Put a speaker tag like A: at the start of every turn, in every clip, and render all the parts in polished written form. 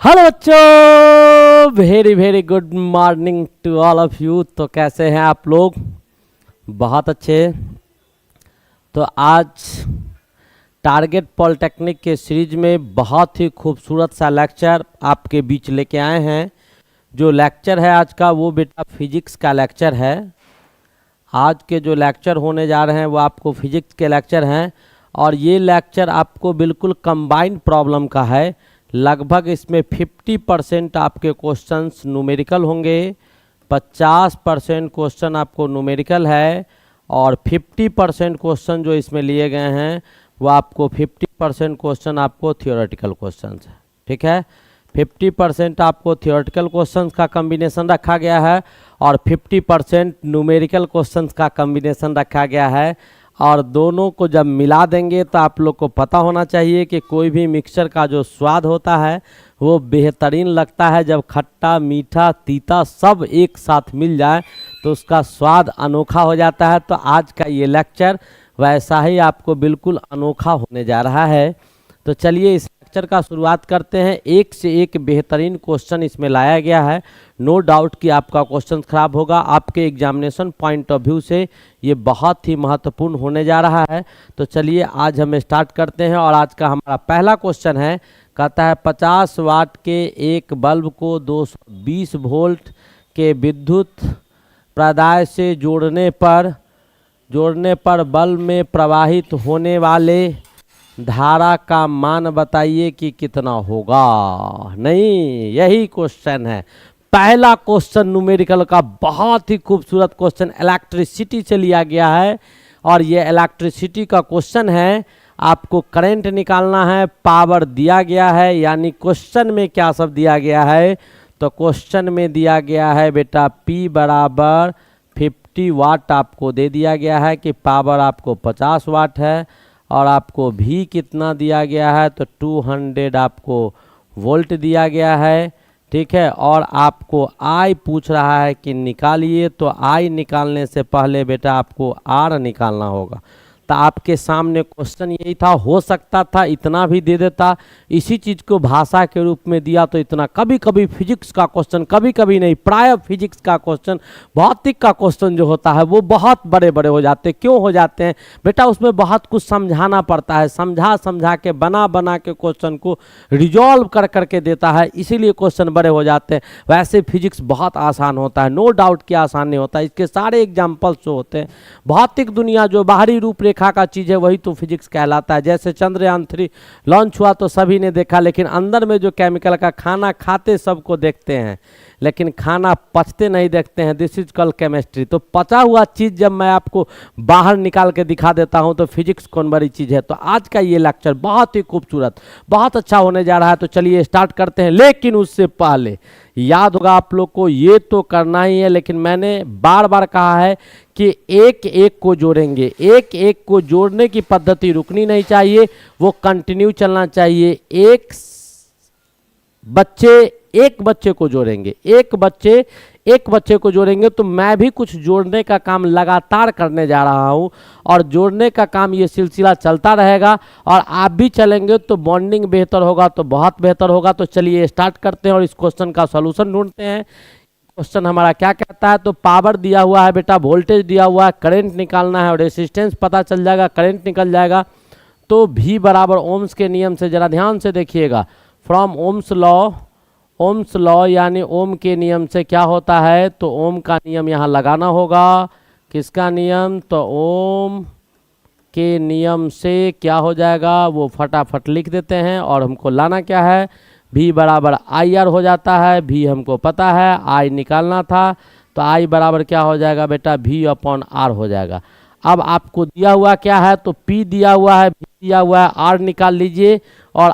A: Hello बच्चों, very very good morning to all of you. तो कैसे हैं आप लोग? बहुत अच्छे। तो आज टारगेट पॉलिटेक्निक के सीरीज में बहुत ही खूबसूरत सा लेक्चर आपके बीच लेके आए हैं। जो लेक्चर है आज का वो बेटा फिजिक्स का लेक्चर है। आज के जो लेक्चर होने जा रहे हैं वो आपको फिजिक्स के लेक्चर हैं और ये लेक्चर आपको बिल्कुल कंबाइंड प्रॉब्लम का है। लगभग इसमें 50% आपके क्वेश्चंस न्यूमेरिकल होंगे, 50% क्वेश्चन आपको न्यूमेरिकल है और 50% क्वेश्चन जो इसमें लिए गए हैं वो आपको 50% क्वेश्चन आपको थियोरेटिकल क्वेश्चंस है। ठीक है, 50% आपको थियोरेटिकल क्वेश्चंस का कम्बिनेशन रखा गया है और 50% न्यूमेरिकल क्वेश्चंस का कम्बिनेशन रखा गया है। और दोनों को जब मिला देंगे तो आप लोग को पता होना चाहिए कि कोई भी मिक्सचर का जो स्वाद होता है वो बेहतरीन लगता है जब खट्टा मीठा तीता सब एक साथ मिल जाए तो उसका स्वाद अनोखा हो जाता है। तो आज का ये लेक्चर वैसा ही आपको बिल्कुल अनोखा होने जा रहा है। तो चलिए इस लेक्चर का शुरुआत करते हैं। एक से एक बेहतरीन क्वेश्चन इसमें लाया गया है। नो डाउट कि आपका क्वेश्चन खराब होगा, आपके एग्जामिनेशन पॉइंट ऑफ व्यू से ये बहुत ही महत्वपूर्ण होने जा रहा है। तो चलिए आज हम स्टार्ट करते हैं और आज का हमारा पहला क्वेश्चन है, कहता है 50 वाट के एक बल्ब को 220 वोल्ट के विद्युत प्रदाय से जोड़ने पर बल्ब में प्रवाहित होने वाले धारा का मान बताइए कि कितना होगा। नहीं, यही क्वेश्चन है। पहला क्वेश्चन न्यूमेरिकल का बहुत ही खूबसूरत क्वेश्चन इलेक्ट्रिसिटी से लिया गया है और ये इलेक्ट्रिसिटी का क्वेश्चन है। आपको करंट निकालना है, पावर दिया गया है, यानी क्वेश्चन में क्या सब दिया गया है? तो क्वेश्चन में दिया गया है बेटा P बराबर 50 वाट आपको दे दिया गया है कि पावर आपको 50 वाट है और आपको भी कितना दिया गया है? तो 200 आपको वोल्ट दिया गया है। ठीक है, और आपको आई पूछ रहा है कि निकालिए। तो आई निकालने से पहले बेटा आपको आर निकालना होगा। तो आपके सामने क्वेश्चन यही था, हो सकता था इतना भी दे देता, इसी चीज़ को भाषा के रूप में दिया तो इतना। कभी कभी फिजिक्स का क्वेश्चन, कभी कभी नहीं, प्राय फिजिक्स का क्वेश्चन, भौतिक का क्वेश्चन जो होता है वो बहुत बड़े बड़े हो जाते हैं। क्यों हो जाते हैं बेटा? उसमें बहुत कुछ समझाना पड़ता है, समझा के बना के क्वेश्चन को रिजॉल्व कर करके देता है, इसीलिए क्वेश्चन बड़े हो जाते हैं। वैसे फिजिक्स बहुत आसान होता है, नो डाउट कि आसान नहीं होता। इसके सारे एग्जाम्पल्स जो होते हैं, भौतिक दुनिया जो बाहरी रूपरेखा का चीज है वही तो फिजिक्स कहलाता है। जैसे चंद्रयान 3 लॉन्च हुआ तो सभी ने देखा, लेकिन अंदर में जो केमिकल का खाना खाते सबको देखते हैं लेकिन खाना पचते नहीं देखते हैं। This is called chemistry. तो पचा हुआ चीज जब मैं आपको बाहर निकाल के दिखा देता हूं तो फिजिक्स कौन बड़ी चीज है। तो आज का ये लेक्चर बहुत ही खूबसूरत, बहुत अच्छा होने जा रहा है। तो चलिए स्टार्ट करते हैं। लेकिन उससे पहले याद होगा आप लोग को, ये तो करना ही है, लेकिन मैंने बार बार कहा है कि एक एक को जोड़ेंगे। एक एक को जोड़ने की पद्धति रुकनी नहीं चाहिए, वो कंटिन्यू चलना चाहिए। एक बच्चे को जोड़ेंगे, एक बच्चे को जोड़ेंगे। तो मैं भी कुछ जोड़ने का काम लगातार करने जा रहा हूं और जोड़ने का काम ये सिलसिला चलता रहेगा और आप भी चलेंगे तो बॉन्डिंग बेहतर होगा, तो बहुत बेहतर होगा। तो चलिए स्टार्ट करते हैं और इस क्वेश्चन का सॉल्यूशन ढूंढते हैं। क्वेश्चन हमारा क्या कहता है? तो पावर दिया हुआ है बेटा, वोल्टेज दिया हुआ है, करंट निकालना है और रेसिस्टेंस पता चल जाएगा, करंट निकल जाएगा। तो V बराबर ओम्स के नियम से, जरा ध्यान से देखिएगा, फ्रॉम ओम्स लॉ यानी ओम के नियम से क्या होता है? तो ओम का नियम यहाँ लगाना होगा। किसका नियम? तो ओम के नियम से क्या हो जाएगा वो फटाफट लिख देते हैं। और हमको लाना क्या है? V बराबर आई आर हो जाता है। V हमको पता है, आई निकालना था, तो आई बराबर क्या हो जाएगा बेटा? V अपॉन आर हो जाएगा। अब आपको दिया हुआ क्या है? तो P दिया हुआ है, V दिया हुआ है, R निकाल लीजिए और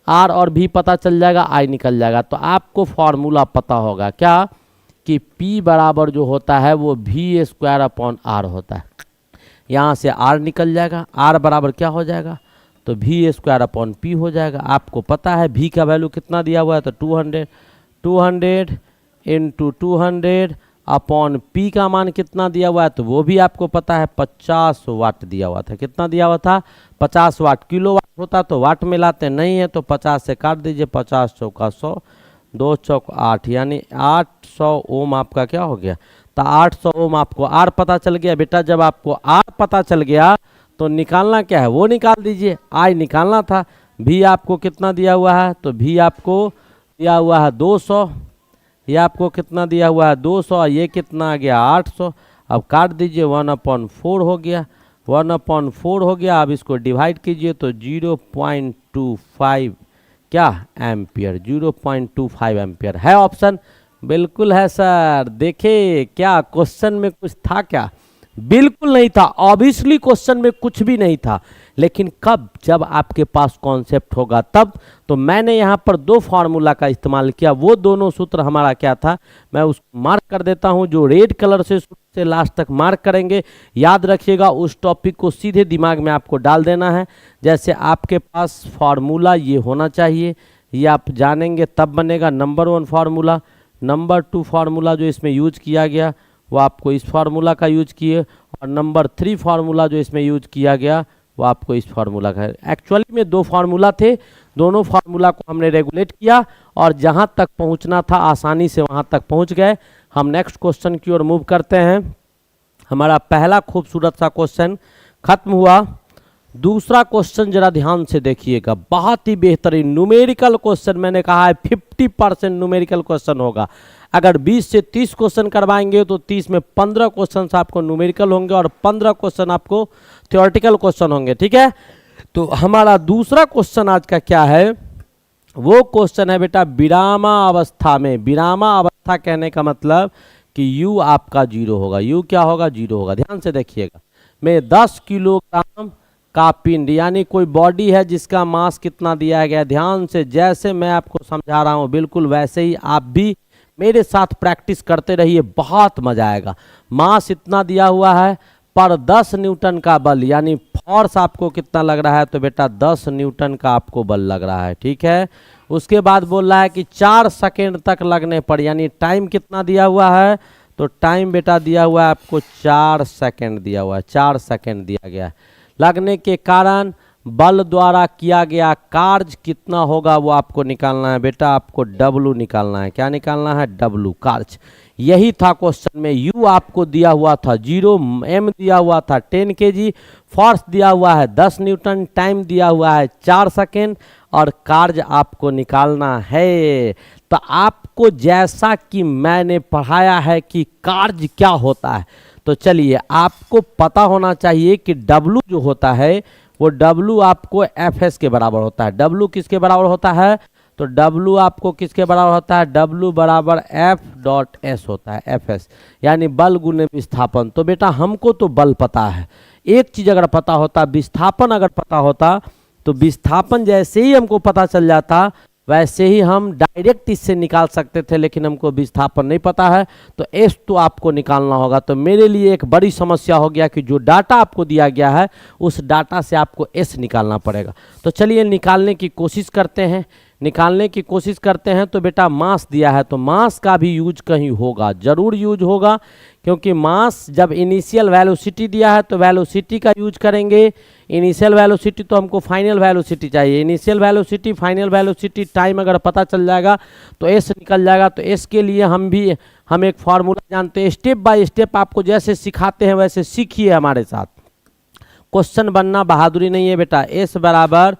A: R और V पता चल जाएगा, I निकल जाएगा। तो आपको फॉर्मूला पता होगा क्या? कि P बराबर जो होता है वो V स्क्वायर अपॉन R होता है। यहाँ से R निकल जाएगा, R बराबर क्या हो जाएगा? तो V स्क्वायर अपॉन P हो जाएगा। आपको पता है V का वैल्यू कितना दिया हुआ है? तो 200 इंटू 200 अपॉन पी का मान कितना दिया हुआ है तो वो भी आपको पता है 50 वाट दिया हुआ था। कितना दिया हुआ था? 50 वाट। किलो वाट होता तो वाट में लाते, नहीं है तो 50 से काट दीजिए, 50 चौका 100, 2 चौक 8, यानी 800 ओम आपका क्या हो गया? तो 800 ओम आपको आर पता चल गया बेटा। जब आपको आर पता चल गया तो निकालना क्या है वो निकाल दीजिए, आई निकालना था। भी आपको कितना दिया हुआ है? तो भी आपको दिया हुआ है 200, ये आपको कितना दिया हुआ है? 200, ये कितना आ गया? 800। अब काट दीजिए, 1/4 हो गया, 1/4 हो गया। अब इसको डिवाइड कीजिए तो 0.25 क्या एम्पियर, 0.25 एम्पियर है ऑप्शन। बिल्कुल है सर। देखिए क्या क्वेश्चन में कुछ था क्या? बिल्कुल नहीं था। ऑब्वियसली क्वेश्चन में कुछ भी नहीं था, लेकिन कब? जब आपके पास कॉन्सेप्ट होगा तब। तो मैंने यहाँ पर दो फार्मूला का इस्तेमाल किया। वो दोनों सूत्र हमारा क्या था मैं उसको मार्क कर देता हूँ। जो रेड कलर से लास्ट तक मार्क करेंगे, याद रखिएगा उस टॉपिक को सीधे दिमाग में आपको डाल देना है। जैसे आपके पास फार्मूला ये होना चाहिए, ये आप जानेंगे तब बनेगा। नंबर 1 फार्मूला, नंबर 2 फार्मूला जो इसमें यूज किया गया वो आपको इस फार्मूला का यूज किए, और नंबर 3 फार्मूला जो इसमें यूज किया गया वो आपको इस फार्मूला का है। एक्चुअली में 2 फार्मूला थे, दोनों फार्मूला को हमने रेगुलेट किया और जहां तक पहुंचना था आसानी से वहां तक पहुंच गए। हम नेक्स्ट क्वेश्चन की ओर मूव करते हैं। हमारा पहला खूबसूरत सा क्वेश्चन खत्म हुआ। दूसरा क्वेश्चन जरा ध्यान से देखिएगा, बहुत ही बेहतरीन न्यूमेरिकल क्वेश्चन। मैंने कहा है 50% न्यूमेरिकल क्वेश्चन होगा। अगर 20 से 30 क्वेश्चन करवाएंगे तो 30 में 15 क्वेश्चन आपको न्यूमेरिकल होंगे और 15 क्वेश्चन आपको थ्योरेटिकल क्वेश्चन होंगे, ठीक है। तो हमारा दूसरा क्वेश्चन आज का क्या है? वो क्वेश्चन है बेटा विरामावस्था में। विरामावस्था कहने का मतलब कि U आपका 0 होगा। U क्या होगा? 0 होगा। ध्यान से देखिएगा, मैं 10 किलोग्राम का पिंड, यानी कोई बॉडी है जिसका मास कितना दिया गया, ध्यान से जैसे मैं आपको समझा रहा हूँ बिल्कुल वैसे ही आप भी मेरे साथ प्रैक्टिस करते रहिए, बहुत मजा आएगा। मास इतना दिया हुआ है पर 10 न्यूटन का बल, यानी फोर्स आपको कितना लग रहा है? तो बेटा 10 न्यूटन का आपको बल लग रहा है, ठीक है। उसके बाद बोल रहा है कि 4 सेकेंड तक लगने पर, यानी टाइम कितना दिया हुआ है? तो टाइम बेटा दिया हुआ है आपको 4 सेकेंड दिया हुआ है, 4 सेकेंड दिया गया है। लगने के कारण बल द्वारा किया गया कार्य कितना होगा वो आपको निकालना है बेटा। आपको W निकालना है। क्या निकालना है? W, कार्य। यही था क्वेश्चन में। U आपको दिया हुआ था 0, M दिया हुआ था 10 kg, फोर्स दिया हुआ है 10 न्यूटन, टाइम दिया हुआ है 4 सेकेंड और कार्य आपको निकालना है। तो आपको जैसा कि मैंने पढ़ाया है कि कार्य क्या होता है, तो चलिए आपको पता होना चाहिए कि W जो होता है वो W आपको Fs के बराबर होता है। W किसके बराबर होता है? तो W आपको किसके बराबर होता है? W बराबर F.S होता है, Fs, यानी बल गुने विस्थापन। तो बेटा हमको तो बल पता है, एक चीज अगर पता होता, विस्थापन अगर पता होता, तो विस्थापन जैसे ही हमको पता चल जाता वैसे ही हम डायरेक्ट इससे निकाल सकते थे, लेकिन हमको विस्थापन नहीं पता है तो एस तो आपको निकालना होगा। तो मेरे लिए एक बड़ी समस्या हो गया कि जो डाटा आपको दिया गया है उस डाटा से आपको एस निकालना पड़ेगा। तो चलिए निकालने की कोशिश करते हैं। तो बेटा मास दिया है तो मास का भी यूज कहीं होगा, जरूर यूज होगा, क्योंकि मास जब इनिशियल वेलोसिटी दिया है तो वेलोसिटी का यूज करेंगे। इनिशियल वेलोसिटी तो हमको फाइनल वेलोसिटी चाहिए। Initial velocity, final velocity, time अगर पता चल जाएगा तो एस निकल जाएगा। तो एस के लिए हम एक फार्मूला जानते हैं। स्टेप बाय स्टेप आपको जैसे सिखाते हैं वैसे सीखिए हमारे साथ। क्वेश्चन बनना बहादुरी नहीं है बेटा। एस बराबर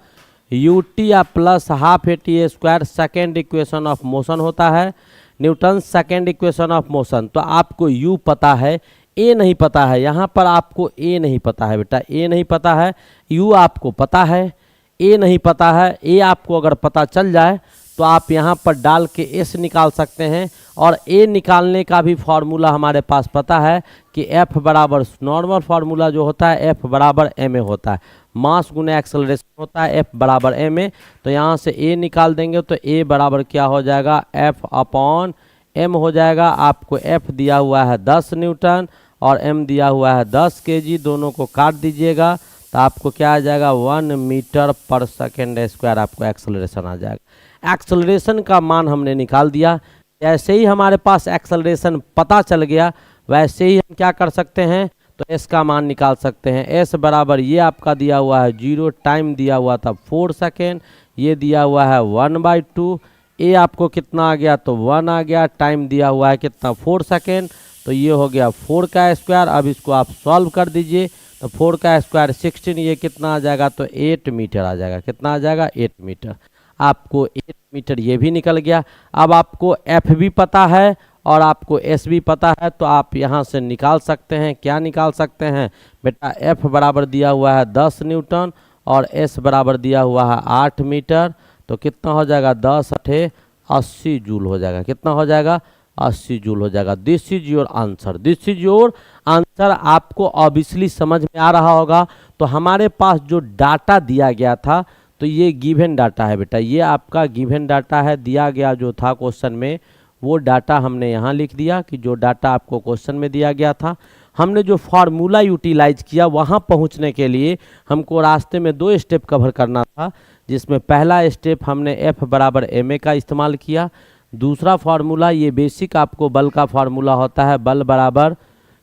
A: यूटी या plus half AT square second equation of motion होता है, Newton second equation of motion. तो आपको U पता है, A नहीं पता है। यहाँ पर आपको A नहीं पता है बेटा, A नहीं पता है। U आपको पता है, A नहीं पता है। A आपको अगर पता चल जाए तो आप यहाँ पर डाल के S निकाल सकते हैं। और A निकालने का भी फार्मूला हमारे पास पता है कि F बराबर नॉर्मल फार्मूला जो होता है F बराबर ma होता है, मास गुने एक्सेलरेशन होता है, F बराबर ma। तो यहाँ से A निकाल देंगे तो A बराबर क्या हो जाएगा? F अपॉन m हो जाएगा। आपको F दिया हुआ है 10 न्यूटन और m दिया हुआ है 10 kg, दोनों को काट दीजिएगा तो आपको क्या आ जाएगा? 1 मीटर पर सेकेंड स्क्वायर आपको एक्सेलरेशन आ जाएगा। एक्सेलरेशन का मान हमने निकाल दिया। जैसे ही हमारे पास एक्सेलरेशन पता चल गया वैसे ही हम क्या कर सकते हैं, तो एस का मान निकाल सकते हैं। एस बराबर ये आपका दिया हुआ है 0, टाइम दिया हुआ था 4 सेकेंड, ये दिया हुआ है 1/2, ए आपको कितना आ गया, तो 1 आ गया, टाइम दिया हुआ है कितना 4 सेकेंड, तो ये हो गया 4 का स्क्वायर। अब इसको आप सॉल्व कर दीजिए, तो 4 का स्क्वायर 16, ये कितना आ जाएगा, तो 8 मीटर आ जाएगा। कितना आ जाएगा, 8 मीटर। आपको 8 मीटर ये भी निकल गया। अब आपको एफ भी पता है और आपको एस भी पता है, तो आप यहाँ से निकाल सकते हैं। क्या निकाल सकते हैं बेटा, एफ बराबर दिया हुआ है 10 न्यूटन और एस बराबर दिया हुआ है 8 मीटर, तो कितना हो जाएगा, 10 × 80 जूल हो जाएगा। कितना हो जाएगा, 80 जूल हो जाएगा। This is your answer, this is your answer. आपको ऑब्वियसली समझ में आ रहा होगा। तो हमारे पास जो डाटा दिया गया था, तो ये गिवन डाटा है बेटा, ये आपका गिवन डाटा है। दिया गया जो था क्वेश्चन में, वो डाटा हमने यहाँ लिख दिया कि जो डाटा आपको क्वेश्चन में दिया गया था। हमने जो फार्मूला यूटिलाइज किया, वहाँ पहुँचने के लिए हमको रास्ते में 2 स्टेप कवर करना था, जिसमें पहला स्टेप हमने एफ बराबर एम ए का इस्तेमाल किया। दूसरा फार्मूला, ये बेसिक आपको बल का फार्मूला होता है, बल बराबर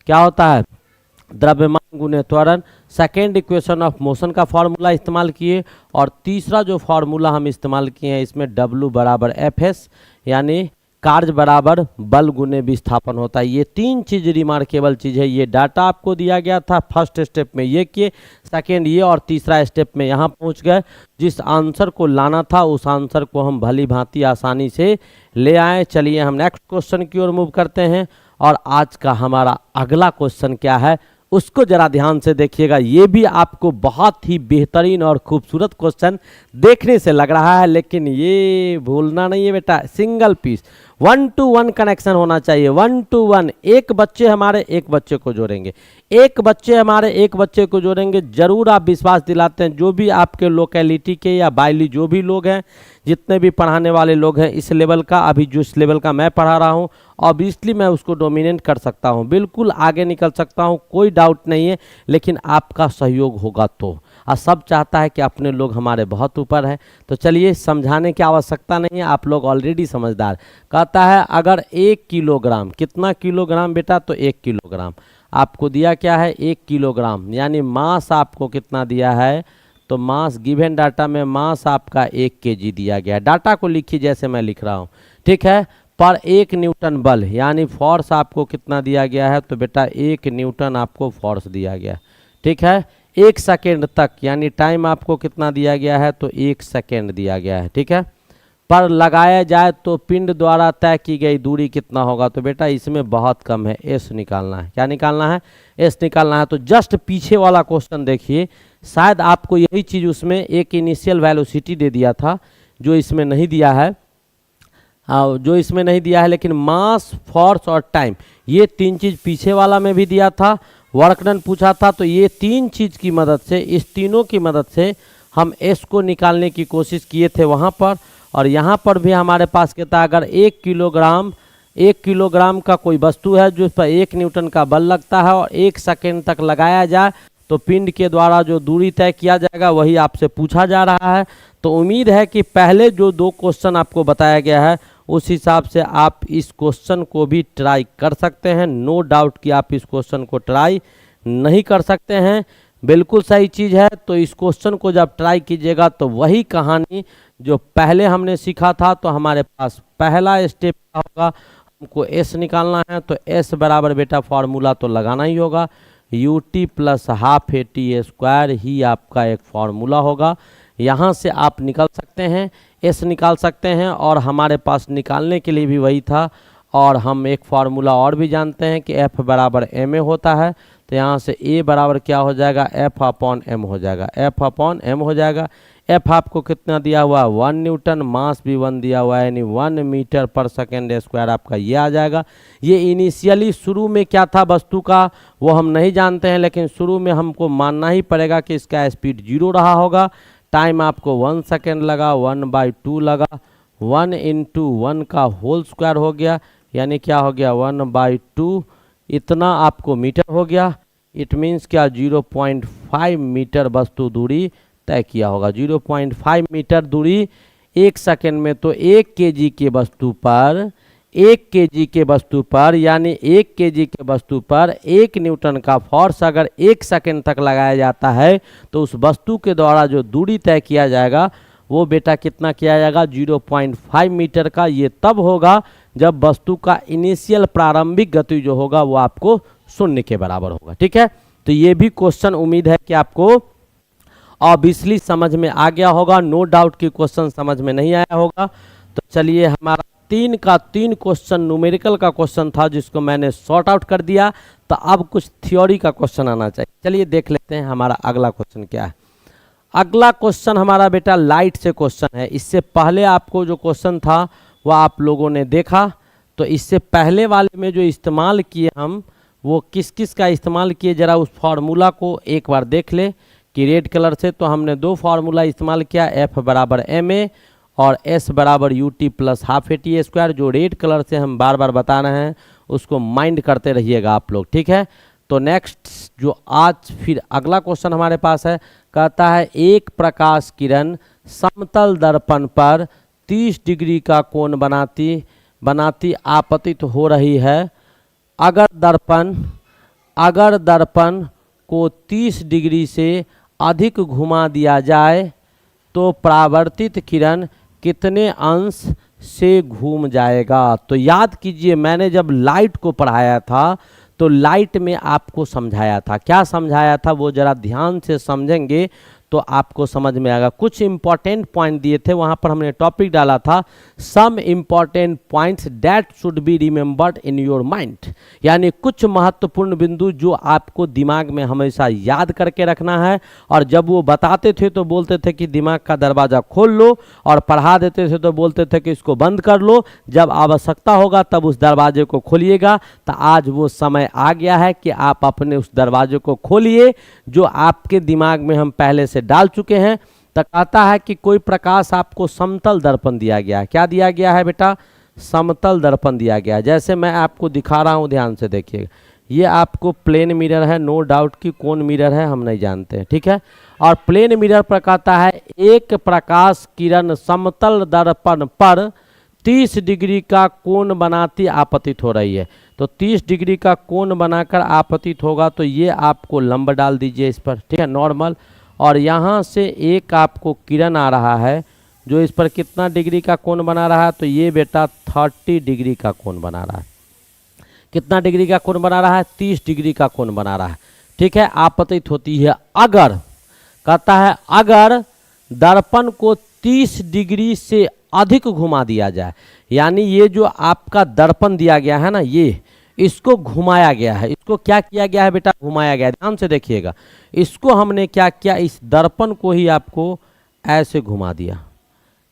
A: क्या होता है, द्रव्यमान गुणे त्वरण। सेकेंड इक्वेशन ऑफ मोशन का फार्मूला इस्तेमाल किए। और तीसरा जो फार्मूला हम इस्तेमाल किए हैं, इसमें W बराबर एफ यानी कार्य बराबर बल गुने विस्थापन होता है। ये 3 चीज़ रिमार्केबल चीज़ है। ये डाटा आपको दिया गया था, फर्स्ट स्टेप में ये किए, सेकेंड ये, और तीसरा स्टेप में यहाँ पहुँच गए। जिस आंसर को लाना था उस आंसर को हम भली भांति आसानी से ले आए। चलिए हम नेक्स्ट क्वेश्चन की ओर मूव करते हैं। और आज का हमारा अगला क्वेश्चन क्या है, उसको जरा ध्यान से देखिएगा। ये भी आपको बहुत ही बेहतरीन और खूबसूरत क्वेश्चन देखने से लग रहा है, लेकिन ये भूलना नहीं है बेटा, सिंगल पीस 1-to-1 कनेक्शन होना चाहिए। 1-to-1, एक बच्चे हमारे एक बच्चे को जोड़ेंगे, एक बच्चे हमारे एक बच्चे को जोड़ेंगे। जरूर आप विश्वास दिलाते हैं, जो भी आपके लोकेलिटी के या बाइली जो भी लोग हैं, जितने भी पढ़ाने वाले लोग हैं इस लेवल का, अभी जो इस लेवल का मैं पढ़ा रहा हूँ, ऑब्वियसली मैं उसको डोमिनेट कर सकता हूँ, बिल्कुल आगे निकल सकता हूँ, कोई डाउट नहीं है। लेकिन आपका सहयोग होगा तो, और सब चाहता है कि अपने लोग हमारे बहुत ऊपर है। तो चलिए, समझाने की आवश्यकता नहीं है, आप लोग ऑलरेडी समझदार। कहता है अगर 1 किलोग्राम, कितना किलोग्राम बेटा, तो 1 किलोग्राम आपको दिया क्या है, 1 किलोग्राम, यानी मास आपको कितना दिया है, तो मास गिवन डाटा में मास आपका 1 kg दिया गया है। डाटा को लिखिए जैसे मैं लिख रहा हूँ, ठीक है। पर 1 न्यूटन बल यानी फोर्स आपको कितना दिया गया है, तो बेटा 1 न्यूटन आपको फोर्स दिया गया है, ठीक है। 1 सेकेंड तक यानी टाइम आपको कितना दिया गया है, तो 1 सेकेंड दिया गया है, ठीक है। पर लगाया जाए तो पिंड द्वारा तय की गई दूरी कितना होगा, तो बेटा इसमें बहुत कम है, एस निकालना है। क्या निकालना है, एस निकालना है। तो जस्ट पीछे वाला क्वेश्चन देखिए, शायद आपको यही चीज़ उसमें एक इनिशियल वेलोसिटी दे दिया था, जो इसमें नहीं दिया है, लेकिन मास, फोर्स और टाइम, ये 3 चीज़ पीछे वाला में भी दिया था। वर्क डन पूछा था, तो ये 3 चीज़ की मदद से, इस तीनों की मदद से हम एस को निकालने की कोशिश किए थे वहाँ पर। और यहाँ पर भी हमारे पास कहता है अगर 1 किलोग्राम का कोई वस्तु है जो इस पर 1 न्यूटन का बल लगता है और 1 सेकेंड तक लगाया जाए, तो पिंड के द्वारा जो दूरी तय किया जाएगा वही आपसे पूछा जा रहा है। तो उम्मीद है कि पहले जो 2 क्वेश्चन आपको बताया गया है, उस हिसाब से आप इस क्वेश्चन को भी ट्राई कर सकते हैं। नो डाउट कि आप इस क्वेश्चन को ट्राई नहीं कर सकते हैं, बिल्कुल सही चीज़ है। तो इस क्वेश्चन को जब ट्राई कीजिएगा तो वही कहानी जो पहले हमने सीखा था, तो हमारे पास पहला स्टेप क्या होगा, हमको एस निकालना है। तो एस बराबर बेटा फार्मूला तो लगाना ही होगा, ut + ½ AT² ही आपका एक फार्मूला होगा। यहाँ से आप निकल सकते हैं, एस निकाल सकते हैं, और हमारे पास निकालने के लिए भी वही था। और हम एक फार्मूला और भी जानते हैं कि F बराबर ma होता है। तो यहाँ से A बराबर क्या हो जाएगा, F/m हो जाएगा, F/m हो जाएगा। F आपको कितना दिया हुआ है, 1 न्यूटन, मास भी 1 दिया हुआ है, यानी 1 मीटर पर सेकेंड स्क्वायर आपका ये आ जाएगा। ये इनिशियली शुरू में क्या था वस्तु का, वो हम नहीं जानते हैं, लेकिन शुरू में हमको मानना ही पड़ेगा कि इसका स्पीड 0 रहा होगा। टाइम आपको 1 सेकेंड लगा, 1/2 लगा, 1 × 1 का होल स्क्वायर हो गया, यानी क्या हो गया 1/2, इतना आपको मीटर हो गया। इट मीन्स क्या, 0.5 मीटर वस्तु दूरी तय किया होगा। 0.5 मीटर दूरी 1 सेकेंड में, तो 1 kg के वस्तु पर 1 केजी के वस्तु पर, यानी 1 केजी के वस्तु पर 1 न्यूटन का फोर्स अगर 1 सेकंड तक लगाया जाता है तो उस वस्तु के द्वारा जो दूरी तय किया जाएगा वो बेटा कितना किया जाएगा, 0.5 मीटर का। ये तब होगा जब वस्तु का इनिशियल प्रारंभिक गति जो होगा वो आपको 0 के बराबर होगा। ठीक है, तो ये भी क्वेश्चन उम्मीद है कि आपको ऑब्वियसली समझ में आ गया होगा। नो डाउट कि क्वेश्चन समझ में नहीं आया होगा। तो चलिए, हमारा 3 का 3 क्वेश्चन न्यूमेरिकल का क्वेश्चन था जिसको मैंने सॉर्ट आउट कर दिया। तो अब कुछ थ्योरी का क्वेश्चन आना चाहिए। चलिए देख लेते हैं हमारा अगला क्वेश्चन क्या है। अगला क्वेश्चन हमारा बेटा लाइट से क्वेश्चन है। इससे पहले आपको जो क्वेश्चन था वह आप लोगों ने देखा। तो इससे पहले वाले में जो इस्तेमाल किए हम, वो किस किस का इस्तेमाल किए, ज़रा उस फार्मूला को एक बार देख ले कि रेड कलर से। तो हमने 2 फार्मूला इस्तेमाल किया, एफ बराबर एम ए और एस बराबर U T plus half A T square. जो रेड कलर से हम बार बार बता रहे हैं उसको माइंड करते रहिएगा आप लोग। ठीक है, तो नेक्स्ट जो आज फिर अगला क्वेश्चन हमारे पास है, कहता है एक प्रकाश किरण समतल दर्पण पर 30 डिग्री का कोण बनाती आपतित हो रही है। अगर दर्पण को 30 डिग्री से अधिक घुमा दिया जाए तो परावर्तित किरण कितने अंश से घूम जाएगा। तो याद कीजिए, मैंने जब लाइट को पढ़ाया था तो लाइट में आपको समझाया था। क्या समझाया था वो ज़रा ध्यान से समझेंगे तो आपको समझ में आएगा। कुछ इंपॉर्टेंट पॉइंट दिए थे, वहाँ पर हमने टॉपिक डाला था some important points that should be remembered in your mind, यानी कुछ महत्वपूर्ण बिंदु जो आपको दिमाग में हमेशा याद करके रखना है। और जब वो बताते थे तो बोलते थे कि दिमाग का दरवाज़ा खोल लो, और पढ़ा देते थे तो बोलते थे कि इसको बंद कर लो, जब आवश्यकता होगा तब उस दरवाजे को खोलिएगा। तो आज वो समय आ गया है कि आप अपने उस दरवाजे को खोलिए जो आपके दिमाग में हम पहले से डाल चुके हैं। तो कहता है कि कोई प्रकाश आपको समतल दर्पण दिया गया है। क्या दिया गया है बेटा, समतल दर्पण दिया गया है। जैसे मैं आपको दिखा रहा हूं, ध्यान से देखिएगा। ये आपको प्लेन मिरर है, नो डाउट कि कौन मिरर है हम नहीं जानते, ठीक है। और प्लेन मिरर पर कहता है एक प्रकाश किरण समतल दर्पण पर 30 डिग्री का कोण बनाती आपतित हो रही है। तो 30 डिग्री का कोण बनाकर आपतित होगा, तो ये आपको लंब डाल दीजिए इस पर, ठीक है, नॉर्मल। और यहाँ से एक आपको किरण आ रहा है जो इस पर कितना डिग्री का कोण बना रहा है, तो ये बेटा 30 डिग्री का कोण बना रहा है। कितना डिग्री का कोण बना रहा है, 30 डिग्री का कोण बना रहा है, ठीक है। आपतित होती है अगर, कहता है अगर दर्पण को 30 डिग्री से अधिक घुमा दिया जाए, यानी ये जो आपका दर्पण दिया गया है ना, ये इसको घुमाया गया है। इसको क्या किया गया है बेटा, घुमाया गया है। ध्यान से देखिएगा, इसको हमने क्या किया, इस दर्पण को ही आपको ऐसे घुमा दिया,